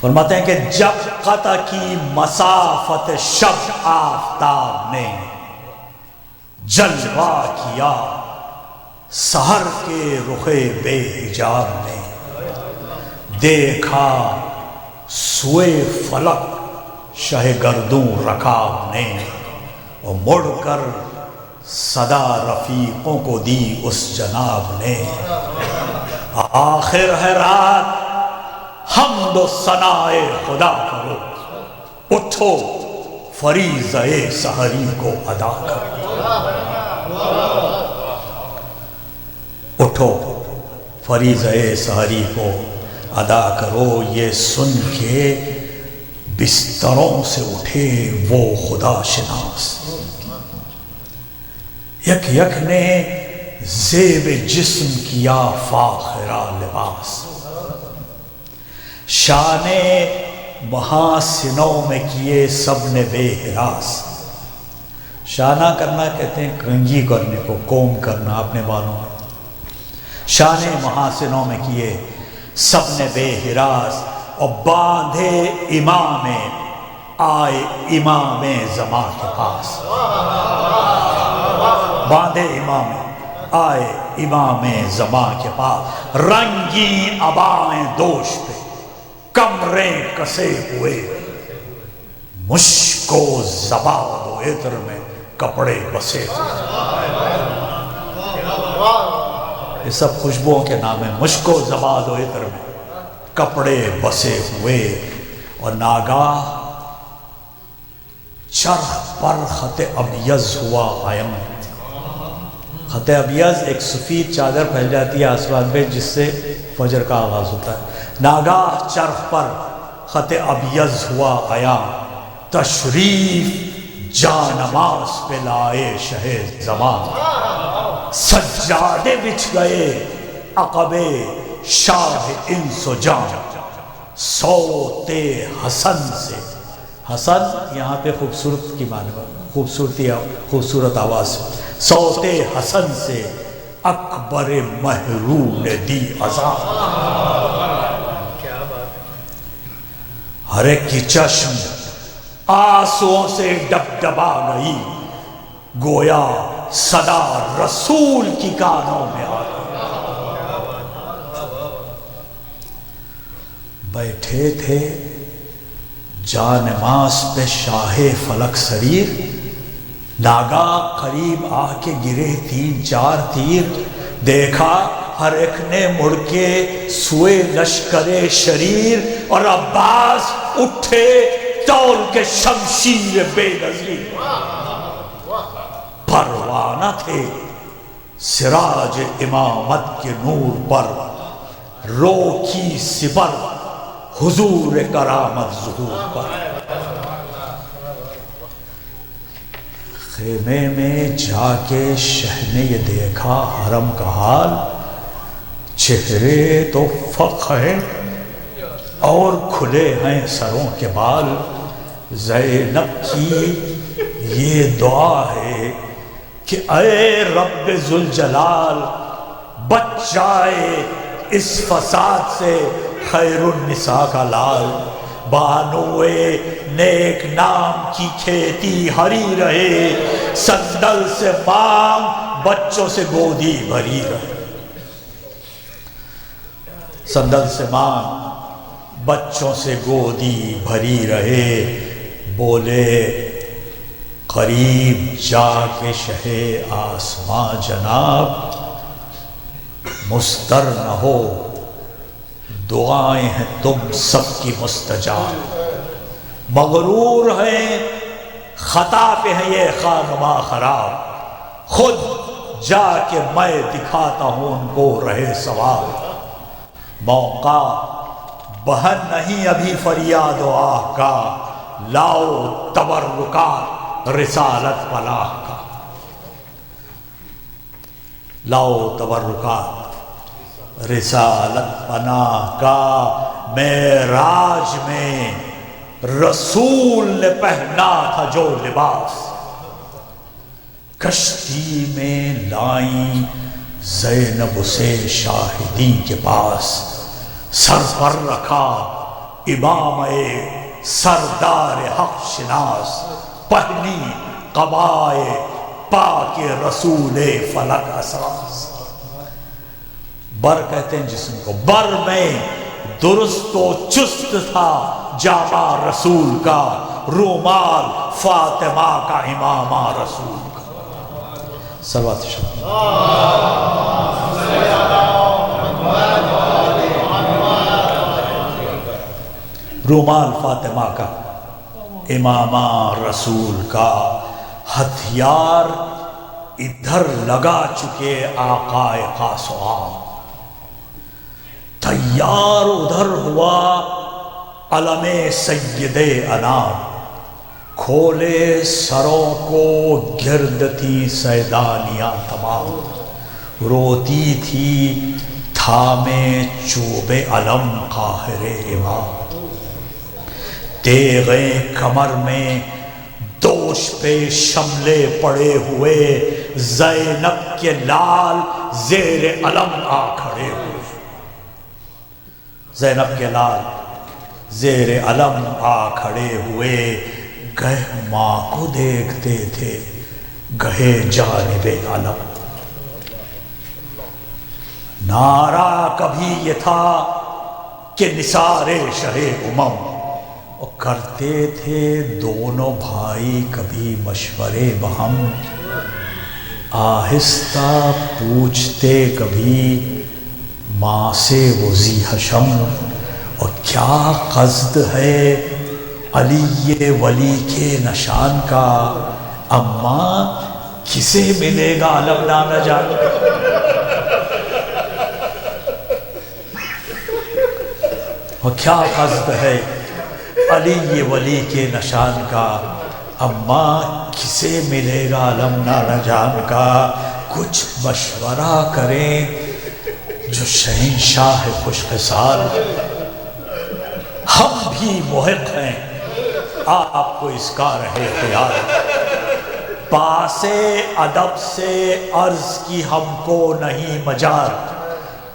فرماتے ہیں کہ جب قطع کی مسافت شب آفتاب نے جلوہ کیا، سحر کے رخ بے حجاب نے دیکھا سوئے فلک شہ گردوں رکاب نے، اور مڑ کر صدا رفیقوں کو دی اس جناب نے. آخر ہے رات حمد و ثنائے خدا کرو، اٹھو فریضہ سحری کو ادا کرو. اٹھو فریضہ سحری کو ادا کرو. یہ سن کے بستروں سے اٹھے وہ خدا شناس، یک یک نے زیب جسم کیا فاخرہ لباس. شان محاسنوں میں کیے سب نے بے ہراس. شانہ کرنا کہتے ہیں کنگھی کرنے کو، کوم کرنا اپنے بالوں میں. شان محاسنوں میں کیے سب نے بے ہراس، اور باندھے امام آئے امام زمان کے پاس. باندھے امام آئے امام زمان کے پاس. رنگی ابائیں دوش پہ کمرے کسے ہوئے، مشک و زباد و عطر میں کپڑے بسے تھے. یہ سب خوشبوؤں کے نام ہیں. مشک و زباد و عطر میں کپڑے بسے ہوئے، اور ناگاہ چرخ پر خط ابیض ہوا قائم. خط ابیض ایک سفید چادر پھیل جاتی ہے آسمان پہ جس سے فجر کا آغاز ہوتا ہے. ناگاہ چرخ پر خط ابیض ہوا قیام، تشریف جانماز پہ لائے شہ زمان. سجادے بچھ گئے عقب شاہ انس و جان، صوت حسن سے. حسن یہاں پہ خوبصورت کی معنی خوبصورتی، خوبصورت آواز. صوت حسن سے اکبر محرو نے دی اذان. ہر ایک کی چشم آنسوؤں سے ڈبڈبا گئی، گویا صدا رسول کی کانوں میں آ گئی. بیٹھے تھے جانماز پہ شاہ فلک سریر، ناگاہ قریب آ کے گرے 3-4 تیر، دیکھا ہر ایک نے مڑ کے سوئے لشکر شریر، اور عباس اٹھے تول کے شمشیر بے نظیر، پروانہ تھے سراج امامت کے نور پر، روکی سپر حضور کرامت ظہور پر۔ خیمے میں جا کے شہ نے یہ دیکھا حرم کا حال، چہرے تو فخ ہیں اور کھلے ہیں سروں کے بال۔ زینب کی یہ دعا ہے کہ اے رب ذوالجلال، بچ جائے اس فساد سے خیر النساء کا لال، بانوئے نیک نام کی کھیتی ہری رہے، صندل سے مانگ بچوں سے گودی بھری رہے، صندل سے مانگ بچوں سے گودی بھری رہے۔ بولے قریب جا کے شہ آسماں جناب، مستر نہ ہو دعائیں ہیں تم سب کی مستجاب، مغرور ہیں خطا پہ ہیں یہ خانماں خراب، خود جا کے میں دکھاتا ہوں ان کو رہے ثواب۔ موقع بہن نہیں ابھی فریاد و آہ کا، لاؤ تبرکات رسالت پناہ کا، لاؤ تبرکات رسالت پناہ کا۔ معراج میں رسول نے پہنا تھا جو لباس، کشتی میں لائیں زینب اسے شاہدین کے پاس، سر پر رکھا امامِ سردار حق شناس، پہنی قبائے پاک رسول فلک اساس۔ بر کہتے ہیں جسم کو، بر میں درست و چست تھا جامہ رسول کا، رومال فاطمہ کا امامہ رسول کا۔ صلوات شریف۔ رومال فاطمہ کا، امامہ رسول کا، ہتھیار ادھر لگا چکے آقائے خاص و عام، تیار ادھر ہوا علم سید انام، کھولے سروں کو گرد تھی سیدانیاں تمام، روتی تھی تھامے چوب علم قاہر امام، تیغیں کمر میں دوش پہ شملے پڑے ہوئے، زینب کے لال زیر علم آ کھڑے ہوئے، زینب کے لال زیر علم آ کھڑے ہوئے، گہ ماں کو دیکھتے تھے گہے جانب علم۔ نعرہ کبھی یہ تھا کہ نثار شہ امم، اور کرتے تھے دونوں بھائی کبھی مشورے بہم، آہستہ پوچھتے کبھی ماں سے وہ ذی حشم، اور کیا قصد ہے علی ولی کے نشان کا، اماں کسے ملے گا علم نہ جان۔ اور کیا قصد ہے علی ولی کے نشان کا، اماں کسے ملے گا علم نہ جان کا، کچھ مشورہ کریں جو شہنشاہ خوش خصال، ہم بھی محق ہیں آپ کو اس کا رہے خیال، پاس ادب سے عرض کی ہم کو نہیں مجال،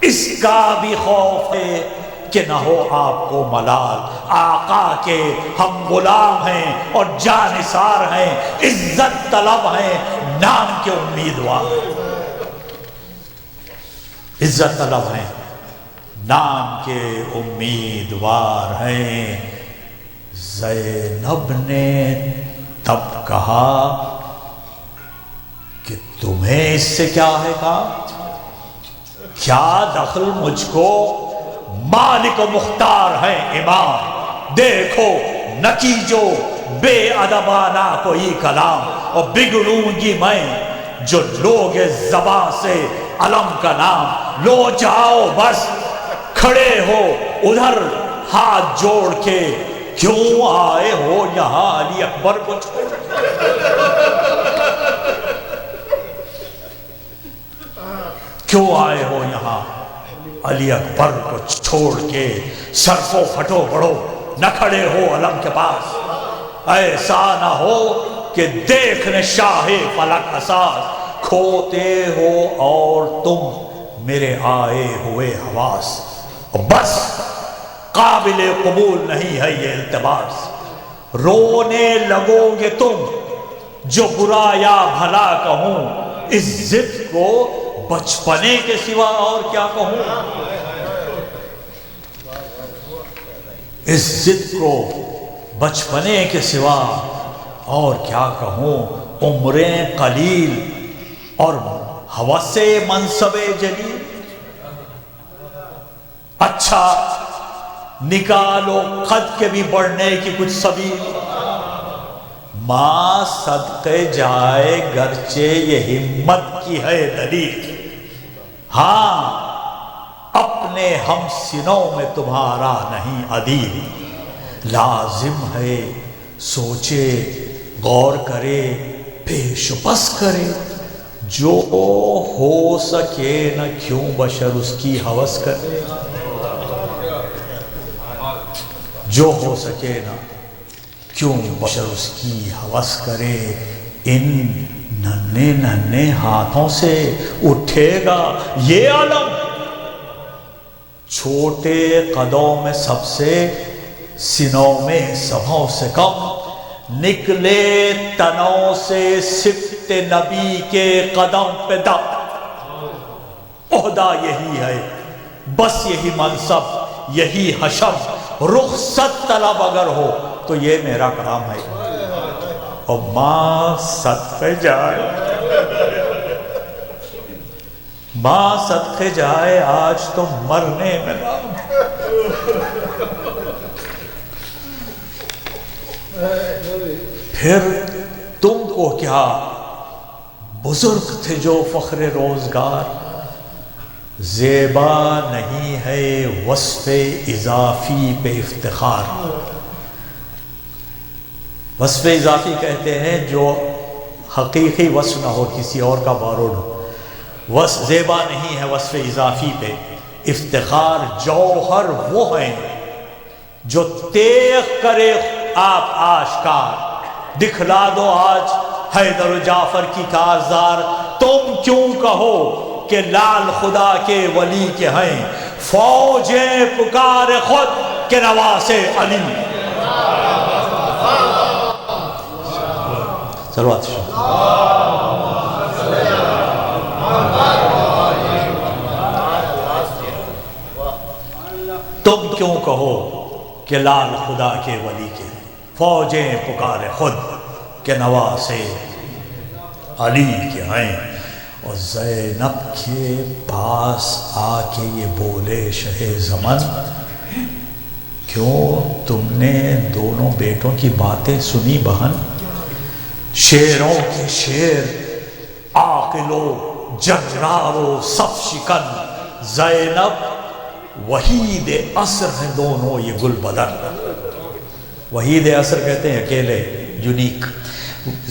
اس کا بھی خوف ہے کہ نہ ہو آپ کو ملال، آقا کے ہم غلام ہیں اور جانثار ہیں، عزت طلب ہیں نام کے امیدوار، عزت طلب ہیں نام کے امیدوار ہیں۔ زینب نے تب کہا کہ تمہیں اس سے کیا ہے کام؟ کیا دخل مجھ کو؟ مالک و مختار ہیں امام، دیکھو نکیجو بے ادبانہ کوئی کلام، اور بگڑوں گی میں جو لوگ زباں سے علم کا نام۔ لو جاؤ بس کھڑے ہو ادھر ہاتھ جوڑ کے، کیوں آئے ہو یہاں علی اکبر کو چھوڑ؟ کیوں آئے ہو یہاں علی اکبر کو چھوڑ کے؟ سرفو پھٹو بڑھو نہ کھڑے ہو علم کے پاس، ایسا نہ ہو کہ دیکھنے شاہ فلک اساس، کھوتے ہو اور تم میرے آئے ہوئے حواس۔ بس قابل قبول نہیں ہے یہ التباس، رونے لگو گے تم جو برا یا بھلا کہوں، اس ضد کو بچپنے کے سوا اور کیا کہوں؟ اس ضد کو بچپنے کے سوا اور کیا کہوں؟ عمریں قلیل اور ہوس منصب جلیل، اچھا نکالو قد کے بھی بڑھنے کی کچھ سبیل، ماں صدقے جائے گرچہ یہ ہمت کی ہے دلیل، ہاں اپنے ہم سنوں میں تمہارا نہیں عدیل، لازم ہے سوچے غور کرے پیش پس کرے، جو ہو سکے نہ کیوں بشر اس کی ہوس کرے، جو ہو سکے نہ کیوں بشر اس کی ہوس کرے، ان ننھے ننھے ہاتھوں سے اٹھے گا یہ عالم، چھوٹے قدوں میں سب سے سنوں میں سبھوں سے کم، نکلے تنوں سے سبت نبی کے قدم پہ دم، عہدہ یہی ہے بس یہی منصب یہی حشم، رخصت طلب اگر ہو تو یہ میرا کام ہے، اور ماں صدقے جائے، ماں صدقے جائے آج تو مرنے میں نام، پھر تم کو کیا بزرگ تھے جو فخر روزگار، زیبا نہیں ہے وصف اضافی پہ افتخار، وصف اضافی کہتے ہیں جو حقیقی وصف نہ ہو، کسی اور کا بارود ہو، زیبا نہیں ہے وصف اضافی پہ افتخار، جوہر وہ ہیں جو تیغ کرے آپ آشکار، دکھلا دو آج حیدر و جعفر کی کارزار، تم کیوں کہو کہ لال خدا کے ولی کے ہیں، فوجیں پکار خود کے نواسے علی، سلوات تم کیوں کہو کہ لال خدا کے ولی کے، فوجیں پکار خود کے نواسے علی کے ہیں، اور زینب کے پاس آ کے یہ بولے شہ زمن، کیوں تم نے دونوں بیٹوں کی باتیں سنی بہن، شیروں کے شیر عاقل و جرار و صف شکن، زینب وحید عصر ہیں دونوں یہ گل بدن، وحید عصر کہتے ہیں اکیلے یونیک،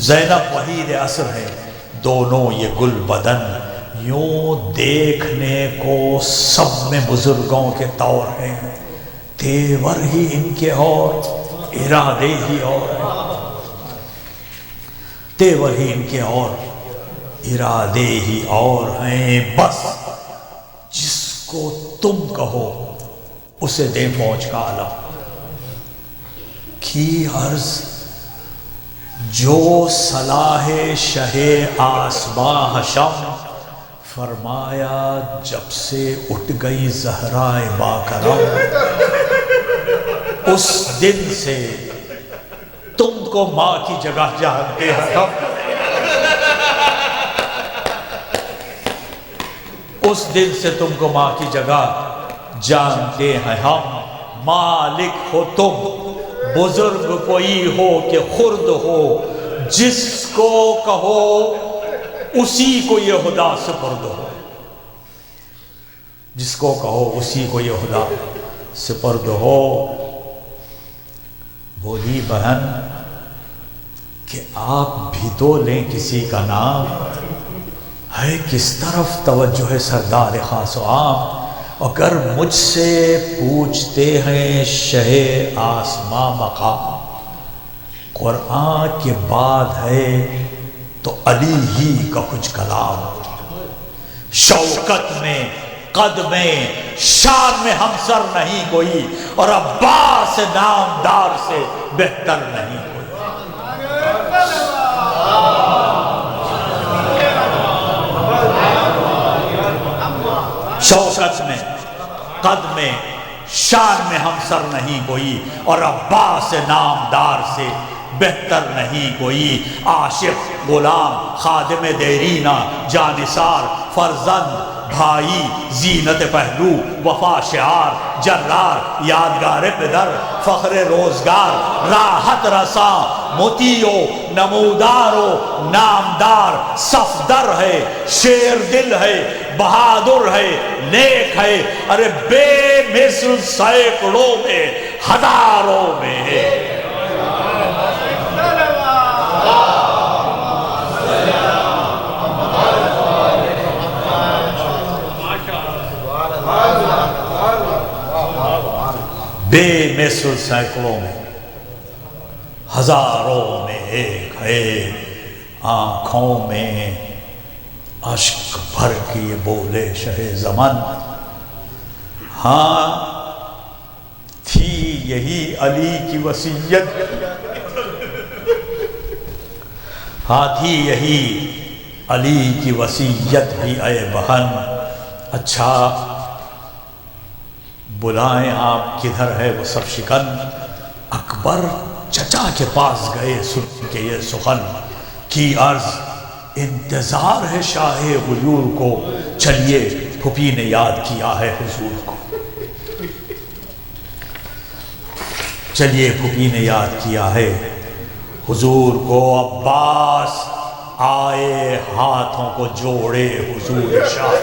زینب وحید عصر ہیں دونوں یہ گل بدن، یوں دیکھنے کو سب میں بزرگوں کے طور ہیں، تیور ہی ان کے اور ارادے ہی اور ہیں، تیور ہی ان کے اور ارادے ہی اور ہیں، بس جس کو تم کہو اسے دے فوج کا علم، کی عرض جو صلاح شہ آسماں حشم، فرمایا جب سے اٹھ گئی زہرائے باکرم، اس دن سے تم کو ماں کی جگہ جانتے ہیں ہم، اس دن سے تم کو ماں کی جگہ جانتے ہیں ہم، مالک ہو تم، بزرگ کوئی ہو کہ خرد ہو، جس کو کہو اسی کو یہ خدا سپرد ہو، جس کو کہو اسی کو یہ خدا سپرد ہو۔ بولی بہن کہ آپ بھی تو لیں کسی کا نام، ہے کس طرف توجہ ہے سردار خاص و عام، اگر مجھ سے پوچھتے ہیں شہ آسماں مقام، قرآن کے بعد ہے تو علی ہی کا کچھ کلام، شوکت میں قد میں شان میں ہمسر نہیں کوئی، اور عباس نامدار سے بہتر نہیں کوئی۔ شوکت میں قد میں شان میں ہمسر نہیں کوئی، اور عباس نامدار سے بہتر نہیں کوئی۔ عاشق غلام خادم دیرینہ جانثار فرزند بھائی زینت پہلو وفا شعار جرار یادگار پدر فخر روزگار راحت رساں مطیع و نمودار و نامدار صفدر ہے شیر دل ہے بہادر ہے نیک ہے، ارے بے مثل سینکڑوں میں ہزاروں میں ہے۔ بے مثل سینکڑوں میں ہزاروں میں ایک ہے، آنکھوں میں اشک بھر کے بولے شہ زمن، ہاں تھی یہی علی کی وصیت، ہاں تھی یہی علی کی وصیت بھی اے بہن، اچھا بلائیں آپ کدھر ہے وہ سب شکن، اکبر چچا کے پاس گئے سن کے یہ سخن، کی عرض انتظار ہے شاہ غیور کو، چلیے پھپھی نے یاد کیا ہے حضور کو، چلیے پھپھی نے یاد کیا ہے حضور کو، عباس آئے ہاتھوں کو جوڑے حضور شاہ،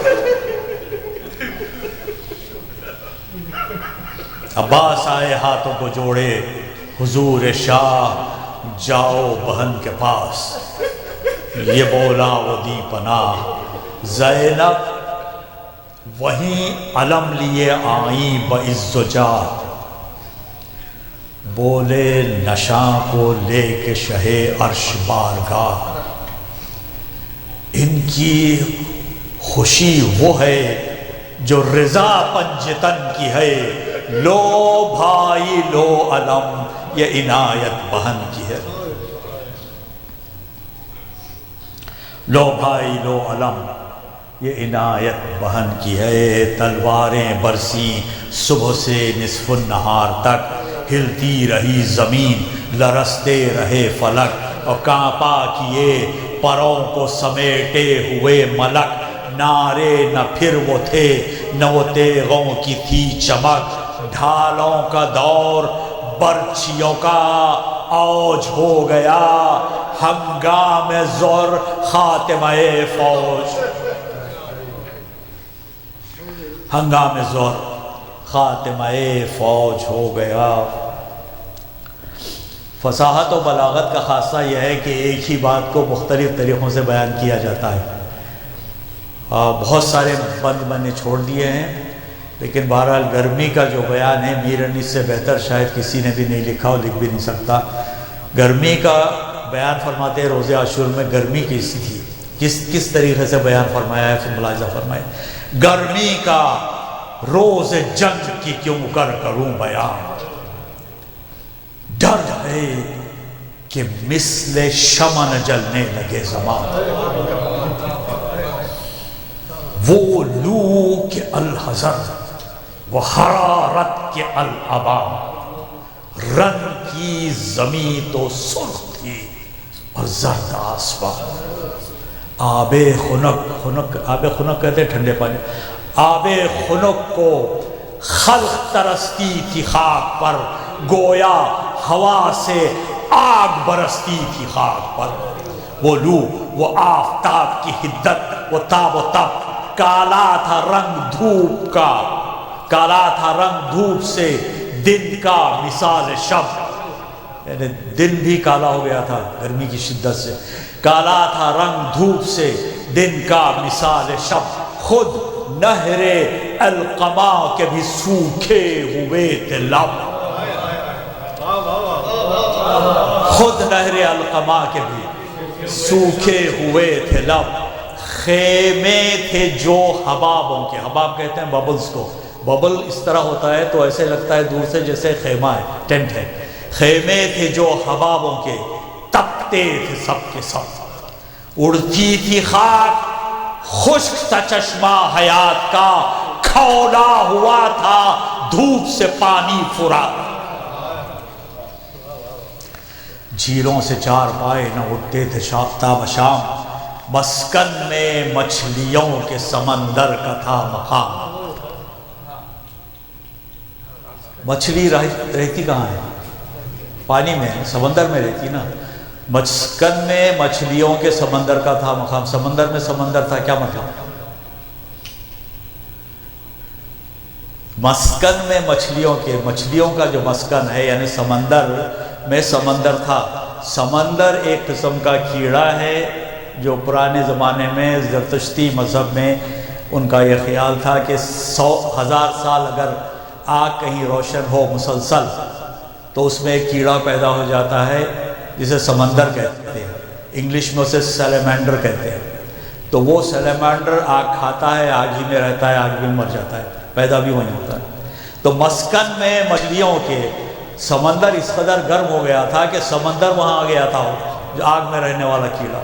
عباس آئے ہاتھوں کو جوڑے حضور شاہ، جاؤ بہن کے پاس، یہ بولا وہ دی پناہ، زینب وہیں علم لیے آئیں بعز و جاہ، بولے نشاں کو لے کے شہ عرش بارگاہ، ان کی خوشی وہ ہے جو رضا پنجتن کی ہے، لو بھائی لو علم یہ عنایت بہن کی ہے، لو بھائی لو علم یہ عنایت بہن کی ہے، تلواریں برسی صبح سے نصف النہار تک، ہلتی رہی زمین لرزتے رہے فلک، اور کانپا کیے پروں کو سمیٹے ہوئے ملک، نعرے نہ پھر وہ تھے نہ وہ تیغوں کی تھی چمک، ڈھالوں کا دور برچھیوں کا اوج ہو گیا، ہنگام زور خاتمہ فوج، ہنگام زور خاتمہ فوج ہو گیا۔ فصاحت و بلاغت کا خاصہ یہ ہے کہ ایک ہی بات کو مختلف طریقوں سے بیان کیا جاتا ہے، بہت سارے بند میں نے چھوڑ دیے ہیں، لیکن بہرحال گرمی کا جو بیان ہے میر انیس سے بہتر شاید کسی نے بھی نہیں لکھا اور لکھ بھی نہیں سکتا۔ گرمی کا بیان فرماتے ہیں روزے عاشور میں گرمی کیسی تھی، کس طریقے سے بیان فرمایا ہے، پھر ملاحظہ فرمائے، گرمی کا روز جنگ کی کیوں کر کروں بیان، ڈر ہے کہ مثل شمع جلنے لگے زمان، وہ لو کے الحذر وہ حرارت کے الابا، رنگ کی زمین تو سرخ تھی اور زرد آسمان، آب خنک کہتے ہیں ٹھنڈے پانی. آب خنک کو خلق ترستی تھی خاک پر، گویا ہوا سے آگ برستی تھی خاک پر. وہ لو، وہ آفتاب کی حدت، وہ تاب و تب، کالا تھا رنگ دھوپ کا، کالا تھا رنگ دھوپ سے دن کا مثال شب. یعنی دن بھی کالا ہو گیا تھا گرمی کی شدت سے. کالا تھا رنگ دھوپ سے دن کا مثال شب. خود نہر القما کے بھی سوکھے ہوئے تھے لب. خود نہر القما کے بھی سوکھے ہوئے تھے لب. خیمے تھے جو حبابوں کے، حباب کہتے ہیں ببلز کو. ببل اس طرح ہوتا ہے تو ایسے لگتا ہے دور سے جیسے خیمہ ہے، ٹینٹ ہے. خیمے تھے جو حبابوں کے، تپتے تھے سب کے سب. اڑتی تھی خاک، خشک تھا چشمہ حیات کا، کھولا ہوا تھا دھوپ سے پانی فرات. جھیلوں سے چار پائے نہ اٹھتے تھے تاب شام، مسکن میں مچھلیوں کے سمندر کا تھا مقام. مچھلی رہتی کہاں ہے؟ پانی میں، سمندر میں رہتی نا. مسکن میں مچھلیوں کے سمندر کا تھا مقام. سمندر میں سمندر تھا، کیا مطلب؟ مسکن میں مچھلیوں کا جو مسکن ہے، یعنی سمندر میں سمندر تھا. سمندر ایک قسم کا کیڑا ہے جو پرانے زمانے میں زرتشتی مذہب میں ان کا یہ خیال تھا کہ 100,000 سال اگر آگ کہیں روشن ہو مسلسل تو اس میں ایک کیڑا پیدا ہو جاتا ہے جسے سمندر کہتے ہیں. انگلش میں اسے سیلیمینڈر کہتے ہیں. تو وہ سیلیمینڈر آگ کھاتا ہے، آگ ہی میں رہتا ہے، آگ میں مر جاتا ہے، پیدا بھی وہیں ہوتا ہے. تو مسکن میں مچھلیوں کے سمندر اس قدر گرم ہو گیا تھا کہ سمندر وہاں آ گیا تھا، جو آگ میں رہنے والا کیڑا.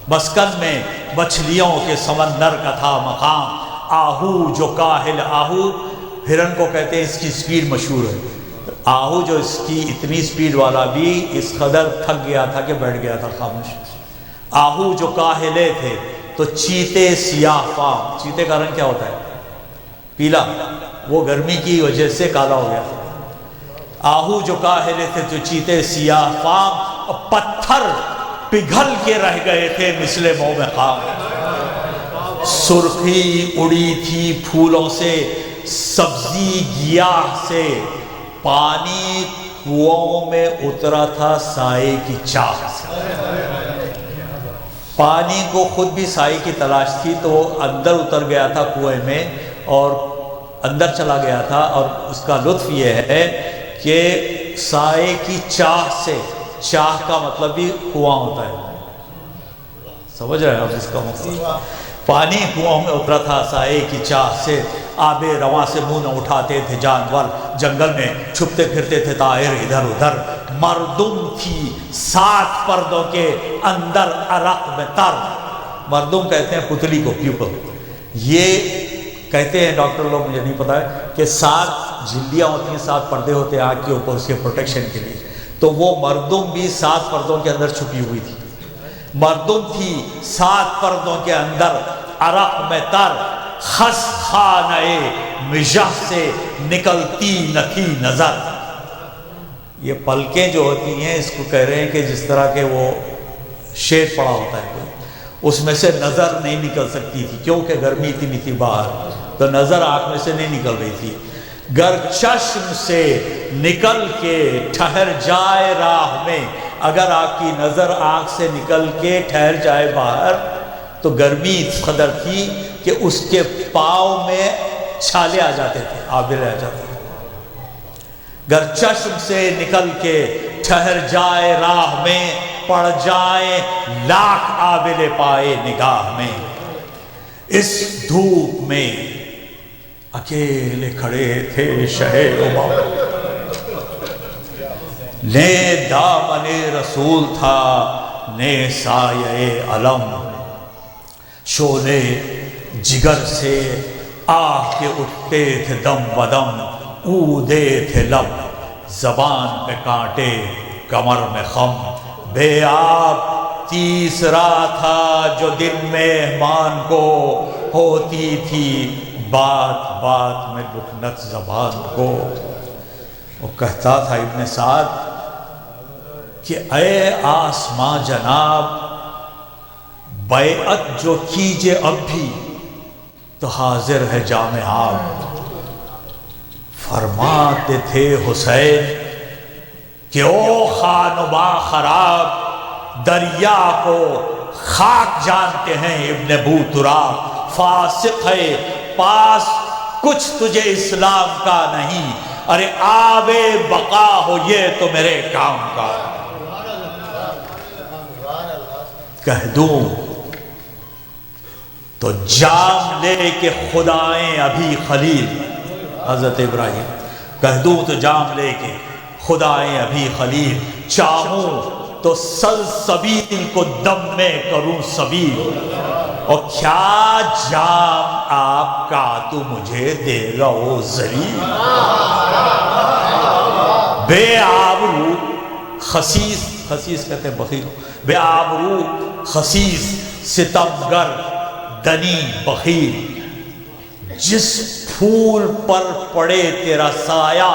مسکن میں مچھلیوں کے سمندر کا تھا مقام. آہو جو کاہل، آہو ہرن کو کہتے ہیں، اس کی سپیڈ مشہور ہے. آہو جو اس کی اتنی سپیڈ والا بھی اس قدر تھک گیا تھا کہ بیٹھ گیا تھا خاموش. آہو جو کاہلے تھے تو چیتے سیاہ فام. چیتے کا رنگ کیا ہوتا ہے؟ پیلا. وہ گرمی کی وجہ سے کالا ہو گیا تھا. آہو جو کاہلے تھے تو چیتے سیاہ فام، اور پتھر پگھل کے رہ گئے تھے مثل مو میں خام. سرخی اڑی تھی پھولوں سے، سبزی گیاہ سے، پانی کنوؤں میں اترا تھا سائے کی چاہ سے. پانی کو خود بھی سائے کی تلاش تھی تو وہ اندر اتر گیا تھا کنویں میں اور اندر چلا گیا تھا. اور اس کا لطف یہ ہے کہ سائے کی چاہ سے، چاہ کا مطلب بھی کنواں ہوتا ہے، سمجھ رہے ہیں آپ اس کا مطلب؟ پانی کنووں میں اترا تھا سائے کی چاہ سے. آب رواں سے منہ نہ اٹھاتے تھے جانور، جنگل میں چھپتے پھرتے تھے طائر ادھر ادھر. مردم تھی 7 پردوں کے اندر عرق میں تر. مردم کہتے ہیں پتلی کو، پیپل. یہ کہتے ہیں ڈاکٹر لوگ، مجھے نہیں پتا ہے، کہ 7 جھلیاں ہوتی ہیں، 7 پردے ہوتے ہیں آنکھ کے اوپر اس کے پروٹیکشن کے لیے. تو وہ مردم بھی 7 پردوں کے اندر چھپی ہوئی تھی. مردم تھی 7 پردوں کے اندر عرق میں تر. خس خانہ مژہ سے نکلتی نہ تھی نظر. یہ پلکیں جو ہوتی ہیں اس کو کہہ رہے ہیں کہ جس طرح کہ وہ شیر پڑا ہوتا ہے کوئی، اس میں سے نظر نہیں نکل سکتی تھی کیونکہ گرمی اتنی تھی باہر، تو نظر آنکھ میں سے نہیں نکل رہی تھی. گر چشم سے نکل کے ٹھہر جائے راہ میں، اگر آپ کی نظر آنکھ سے نکل کے ٹھہر جائے باہر تو گرمی اس قدر تھی کہ اس کے پاؤں میں چھالے آ جاتے تھے، آبلے آ جاتے تھے. گر چشم سے نکل کے ٹھہر جائے راہ میں، پڑ جائیں لاکھ آبلے پائے نگاہ میں. اس دھوپ میں اکیلے کھڑے تھے شہ امم، نے دامن رسول تھا نے سایہ علم. شعلے جگر سے آہ کے اٹھتے تھے دم بدم، اودے تھے لب زبان پہ کانٹے کمر میں خم. بے آب تیسرا تھا جو دن مہمان کو ہوتی تھی بات بات میں لکنت زبان کو۔ وہ کہتا تھا ابن سعد کہ اے آسماں جناب، بیعت جو کیجے اب بھی تو حاضر ہے جام آب۔ فرماتے تھے حسین کہ او خانبا خراب، دریا کو خاک جانتے ہیں ابن ابو تراب۔ فاسق ہے پاس کچھ تجھے اسلام کا نہیں، ارے آب بقا ہو یہ تو میرے کام کا۔ کہہ دوں تو جام لے کے خدائیں ابھی خلیل، حضرت ابراہیم، کہہ دوں تو جام لے کے خدائیں ابھی خلیل، چاہوں تو سلسبیل کو دم میں کروں سبیل، اور کیا جام آپ کا تو مجھے دے گا او ذلیل۔ بے آبرو خسیس، خسیس کہتے ہیں بخیل، بے آبرو خسیس ستمگر دنی بخیل، جس پھول پر پڑے تیرا سایہ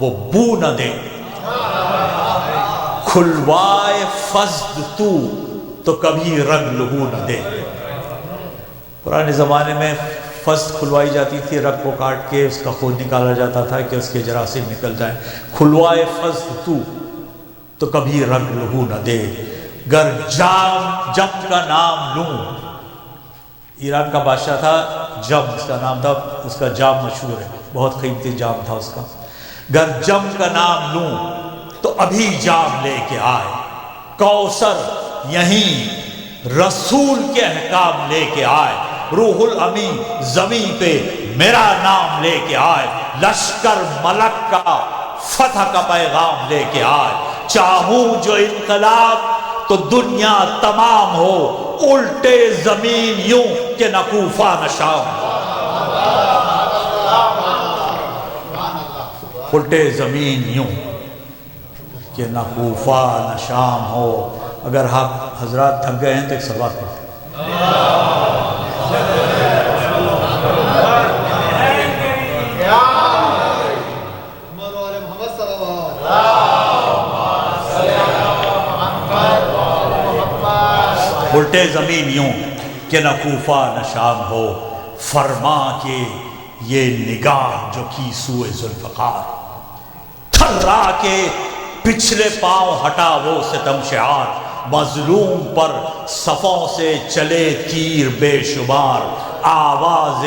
وہ بو نہ دے، کھلوائے فضل تو کبھی رنگ لہو نہ دے۔ پرانے زمانے میں فضل کھلوائی جاتی تھی، رگ کو کاٹ کے اس کا خون نکالا جاتا تھا کہ اس کے جراثیم نکل جائیں۔ کھلوائے فضل تو کبھی رنگ لہو نہ دے، گر جم کا نام لوں۔ ایران کا بادشاہ تھا جم، اس کا نام تھا، اس کا جام مشہور ہے، بہت قیمتی جام تھا اس کا۔ گر جم کا نام لوں تو ابھی جام لے کے آئے، کوثر یہیں رسول کے احکام لے کے آئے، روح الامین زمین پہ میرا نام لے کے آئے، لشکر ملک کا فتح کا پیغام لے کے آئے۔ چاہوں جو انقلاب تو دنیا تمام ہو، الٹے زمین یوں کہ نہ کوفہ نہ شام، الٹے زمین یوں کہ نہ کوفہ نہ شام ہو۔ اگر آپ حضرات تھک گئے ہیں تو ایک سوال کرتے ہیں۔ الٹے زمین یوں کہ نہ کوفہ نہ شام ہو، فرما کے یہ نگاہ جو کی سوئے ذوالفقار، تھرا کے پچھلے پاؤں ہٹا وہ ستم شعار، مظلوم پر صفوں سے چلے تیر بے شمار، آواز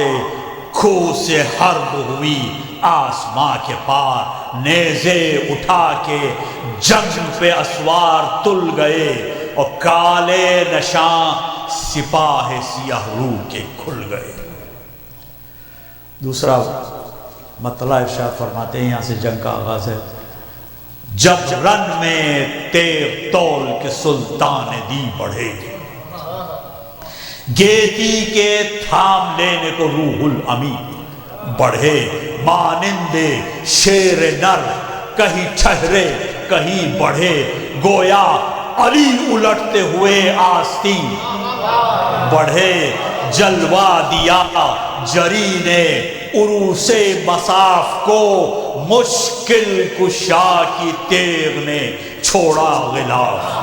کوہ سے حرب ہوئی آسماں کے پار، نیزے اٹھا کے جنگ پہ اسوار تل گئے، اور کالے نشاں سپاہ سیاہ رو کے کھل گئے۔ دوسرا مطلع ارشاد فرماتے ہیں، یہاں سے جنگ کا آغاز ہے۔ جب رن میں تیغ تول کے سلطان دی بڑھے، گیتی کے تھام لینے کو روح الامین بڑھے، مانند شیر نر کہیں ٹھہرے کہیں بڑھے، گویا علی الٹتے ہوئے آستین بڑھے، جلوہ دیا جری نے عروس مصاف کو، مشکل کشا کی تیغ نے چھوڑا غلاف۔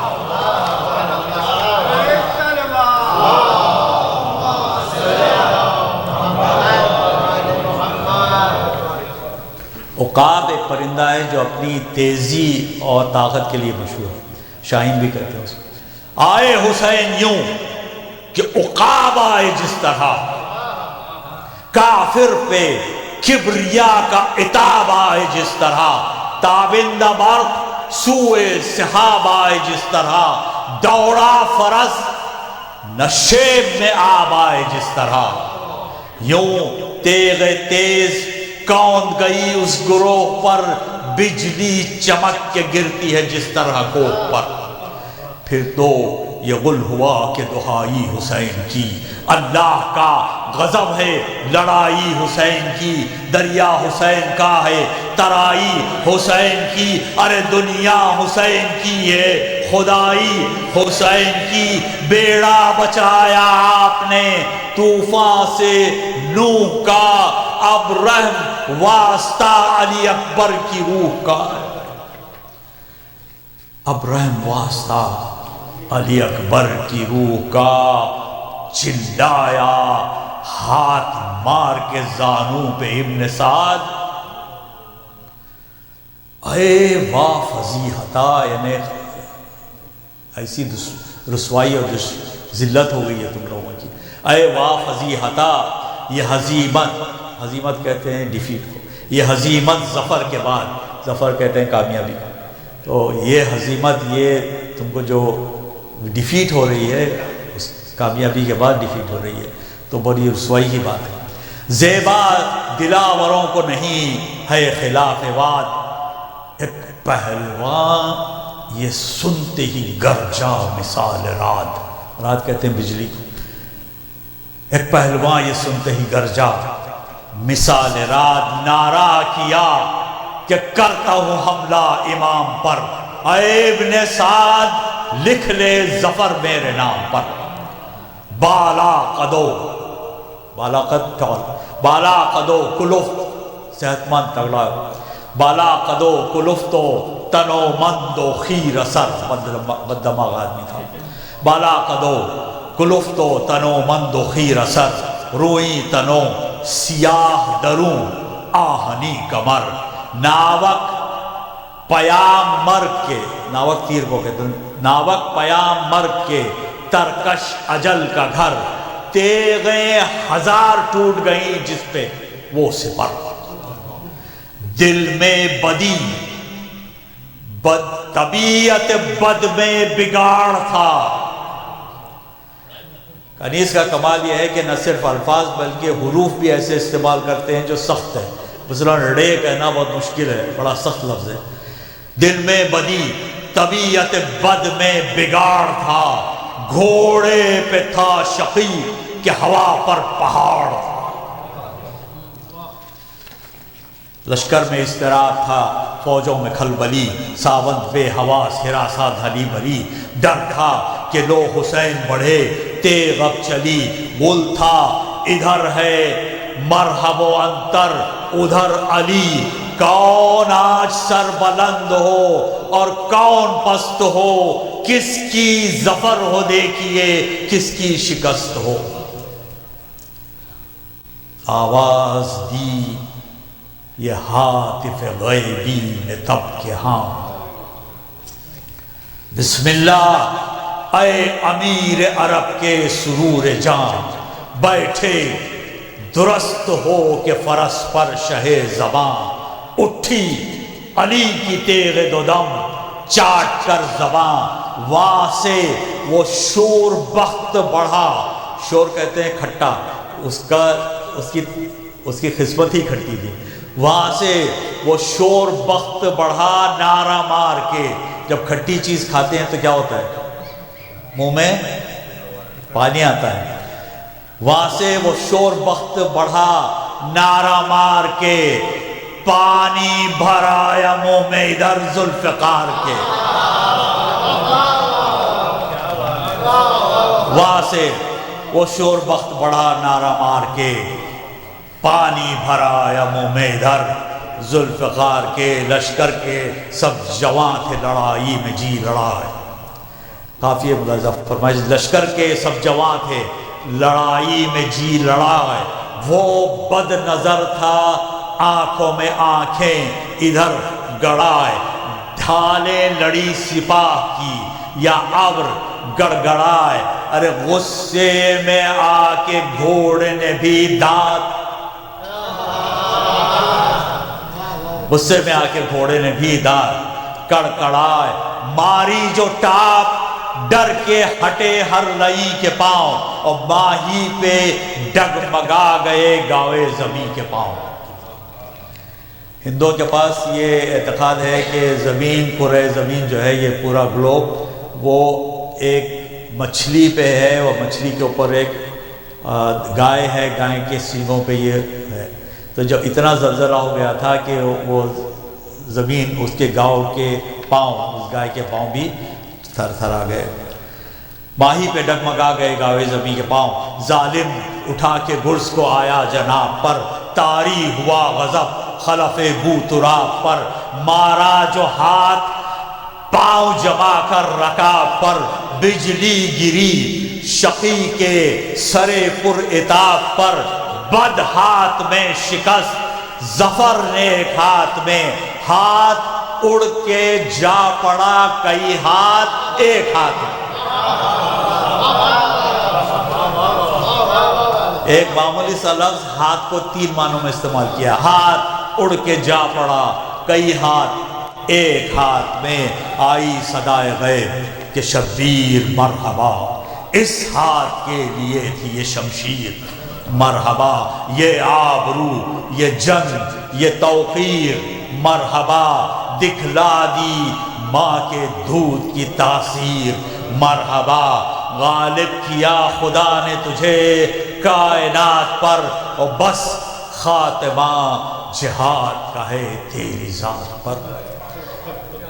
عقاب ایک پرندہ ہے جو اپنی تیزی اور طاقت کے لیے مشہور ہے، شاہین بھی کہتے ہیں اس کو۔ آئے حسین یوں کہ عقاب آئے جس طرح، کافر پہ کبریا کا عتاب آئے جس طرح، تابندہ برق سوئے سحاب آئے جس طرح، دوڑا فرس نشیب میں آب آئے جس طرح، یوں تیغ تیز کون گئی اس گروہ پر، بجلی چمک کے گرتی ہے جس طرح کوہ پر۔ پھر تو یہ غل ہوا کہ دہائی حسین کی، اللہ کا غضب ہے لڑائی حسین کی، دریا حسین کا ہے ترائی حسین کی، ارے دنیا حسین کی ہے، خدائی حسین کی بیڑا بچایا آپ نے طوفان سے نوح کا، اب رحم واسطہ علی اکبر کی روح کا، اب رحم واسطہ علی اکبر کی روح کا۔ چلایا ہاتھ مار کے زانوں پہ ابن سعد، اے واہ فضیحتا، یعنی ایسی رسوائی اور ذلت ہو گئی ہے تم لوگوں کی، اے واہ فضیحتا، یہ ہزیمت، ہزیمت کہتے ہیں ڈیفیٹ کو، یہ ہزیمت ظفر کے بعد، ظفر کہتے ہیں کامیابی، تو یہ ہزیمت، یہ تم کو جو ڈیفیٹ ہو رہی ہے، اس کامیابی کے بعد ڈیفیٹ ہو رہی ہے، تو بڑی رسوائی کی بات ہے۔ زیبا دلاوروں کو نہیں ہے خلاف واد، ایک پہلوان یہ سنتے ہی گرجا مثال رات، رات کہتے ہیں بجلی کو، ایک پہلوان یہ سنتے ہی گرجا مثال رات، نعرہ کیا کہ کرتا ہوں حملہ امام پر، اے ابن سعد لکھ لے ظفر میرے نام پر، بالا قدو، بالا قد بالا قدو کلفت، صحت مند تگڑا، بالا قدو کلفتو تنو مندو خیر سر، بد دماغ آدمی تھا، بالا قدو کلفتو تنو مندو خیر سر، روئی تنو سیاہ دروں آہنی کمر، ناوک پیام مرگ کے، ناوک تیر کو کہتے ہیں، ناوک پیام مرگ کے، ترکش اجل کا گھر، تیغیں ہزار ٹوٹ گئیں جس پہ وہ سپر، دل میں بدی طبیعت بد میں بگاڑ تھا۔ کنیز کا کمال یہ ہے کہ نہ صرف الفاظ بلکہ حروف بھی ایسے استعمال کرتے ہیں جو سخت ہے، مثلا رے کہنا بہت مشکل ہے، بڑا سخت لفظ ہے۔ دل میں بدی طبیعت بد میں بگاڑ تھا، گھوڑے پہ تھا شقی کہ ہوا پر پہاڑ تھا، لشکر میں اضطراب تھا، فوجوں میں کھلبلی، ساوند بے حواس ہراساں دھلی بھری، ڈر تھا کہ لو حسین بڑھے تیغ اب چلی، گل تھا ادھر ہے مرحب و انتر ادھر علی، کون آج سر بلند ہو اور کون پست ہو، کس کی ظفر ہو دیکھیے کس کی شکست ہو، آواز دی یہ ہاتف غیبی نے تب کہ ہاں، بسم اللہ اے امیر عرب کے سرور جان، بیٹھے درست ہو کہ فرس پر شہ زبان، اٹھی علی کی تیغ دو دم چاٹ کر زبان، وہاں سے وہ شور بخت بڑھا، شور کہتے ہیں کھٹا، اس کی قسمت ہی کھٹی تھی، وہاں سے وہ شور بخت بڑھا نعرہ مار کے، جب کھٹی چیز کھاتے ہیں تو کیا ہوتا ہے، منہ میں پانی آتا ہے، وہاں سے وہ شور بخت بڑھا نعرہ مار کے، پانی بھرایا منہ میں ادھر ذوالفقار کے، وہاں سے وہ شور بخت بڑھا نعرہ مار کے، پانی بھرایا منہ میں ادھر ذوالفقار کے، لشکر کے سب جوان تھے لڑائی میں جی لڑائے، کافی ملاحظہ فرمائے، لشکر کے سب جوان تھے لڑائی میں جی لڑائے، وہ بد نظر تھا آنکھوں میں آنکھیں ادھر گڑائے، ڈھالے لڑی سپاہ کی یا ابر گڑگڑائے، ارے غصے میں آ کے گھوڑے نے بھی دانت، غصے میں آ کے گھوڑے نے بھی دانت کڑکڑائے، ماری جو ٹاپ ڈر کے ہٹے ہر لئی کے پاؤں، اور ماہی پہ ڈگمگا گئے گاوے زمین کے پاؤں۔ ہندوؤں کے پاس یہ اعتقاد ہے کہ زمین، کرۂ زمین جو ہے یہ پورا گلوب وہ ایک مچھلی پہ ہے، وہ مچھلی کے اوپر ایک گائے ہے، گائے کے سینگوں پہ یہ ہے، تو جب اتنا زلزلہ ہو گیا تھا کہ وہ زمین اس کے گاؤں کے پاؤں، اس گائے کے پاؤں بھی تھر تھر آ گئے، ماہی پہ ڈگمگا گئے گاوے زمیں کے پاؤں، ظالم اٹھا کے گرز کو آیا جناب پر، طاری ہوا غضب خلف بو تراب پر، مارا جو ہاتھ پاؤں جما کر رکاب پر، بجلی گری شقی کے سرے پر اتاب پر، بد ہاتھ میں شکست ظفر نیک ہاتھ میں، ہاتھ اڑ کے جا پڑا کئی ہاتھ ایک ہاتھ میں۔ ایک معمولی سا لفظ ہاتھ کو 3 معنوں میں استعمال کیا، ہاتھ اڑ کے جا پڑا کئی ہاتھ ایک ہاتھ میں، آئی صدائے غیب کہ شبیر مرحبا، اس ہاتھ کے لیے تھی یہ شمشیر، مرحبا یہ آبرو یہ جنگ یہ توقیر، مرحبا دکھلا دی ماں کے دودھ کی تاثیر، مرحبا غالب کیا خدا نے تجھے کائنات پر، اور بس خاتمہ جہاد کا ہے تیری ذات پر،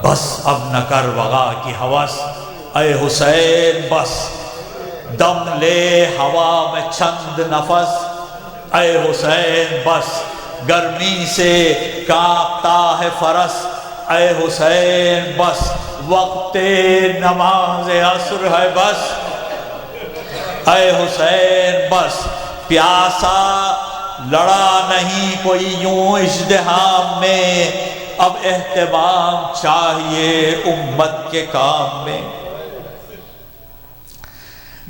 بس اب نہ کر وغا کی ہوس اے حسین، بس دم لے ہوا میں چند نفس اے حسین، بس گرمی سے کانپتا ہے فرس اے حسین، بس وقت نماز عصر ہے بس اے حسین، بس پیاسا لڑا نہیں کوئی یوں ازدحام میں، اب اہتمام چاہیے امت کے کام میں،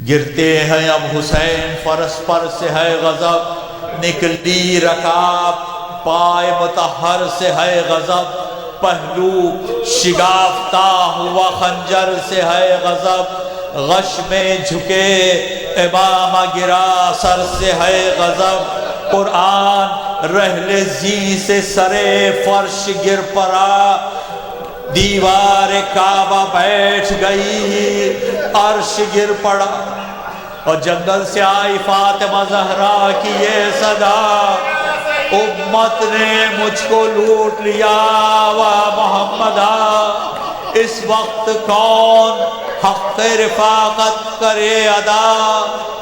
گرتے ہیں اب حسین فرس پر سے ہے غضب، نکلی رکاب پائے مطہر سے ہے غضب، پہلو شگافتہ ہوا خنجر سے ہے غضب، غش میں جھکے امام گرا سر سے ہے غضب، قرآن رحل زی سے سرے فرش گر پڑا، دیوار کعبہ بیٹھ گئی عرش گر پڑا، اور جنگل سے آئی فاطمہ زہرا کی یہ صدا، امت نے مجھ کو لوٹ لیا وا محمدہ، اس وقت کون حق رفاقت کرے ادا،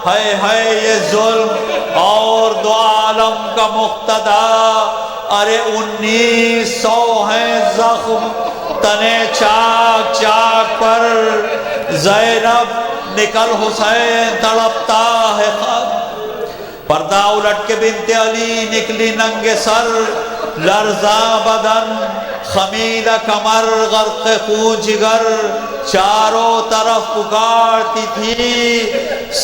ہے یہ ظلم اور دو عالم کا مقتدا، ارے 1900 ہیں زخم تنے چاک چاک پر، زینب نکل حسین تڑپتا ہے خط، پردہ الٹ کے بنت علی نکلی ننگے سر، لرزاں بدن خمیدہ کمر غرق خون جگر، چاروں طرف پکارتی تھی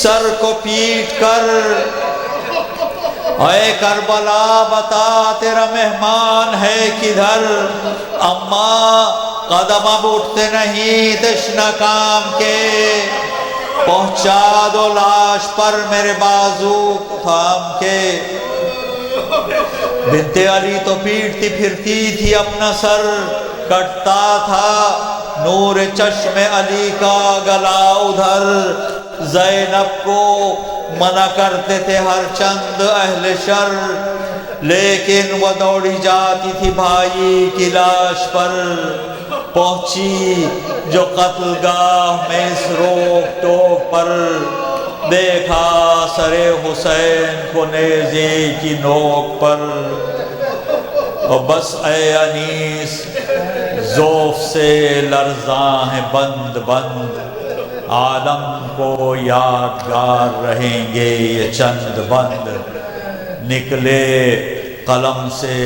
سر کو پیٹ کر، اے کربلا بتا تیرا مہمان ہے کدھر، اماں قدم اب اٹھتے نہیں تشنہ کام کے، پہنچا دو لاش پر میرے بازو تھام کے، بنت علی تو پیٹتی پھرتی تھی اپنا سر، کٹتا تھا نور چشم علی کا گلا ادھر، زینب کو منع کرتے تھے ہر چند اہل شر، لیکن وہ دوڑی جاتی تھی بھائی کی لاش پر، پہنچی جو قتل گاہ میں اس روک ٹوک پر، دیکھا سرے حسین کو نیزے کی نوک پر، اور بس اے انیس ذوف سے لرزاں ہیں بند بند، عالم کو یادگار رہیں گے یہ چند بند، نکلے قلم سے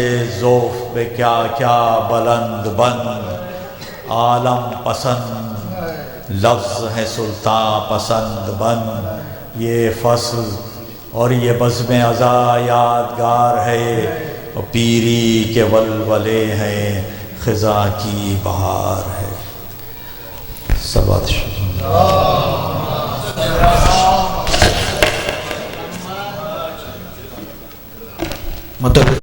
ذوف پہ کیا کیا بلند بند، عالم پسند لفظ ہے سلطان پسند بند، یہ فصل اور یہ بزم ازا یادگار ہے، اور پیری کے ولولے ہیں خزاں کی بہار ہے، صلوات مطلب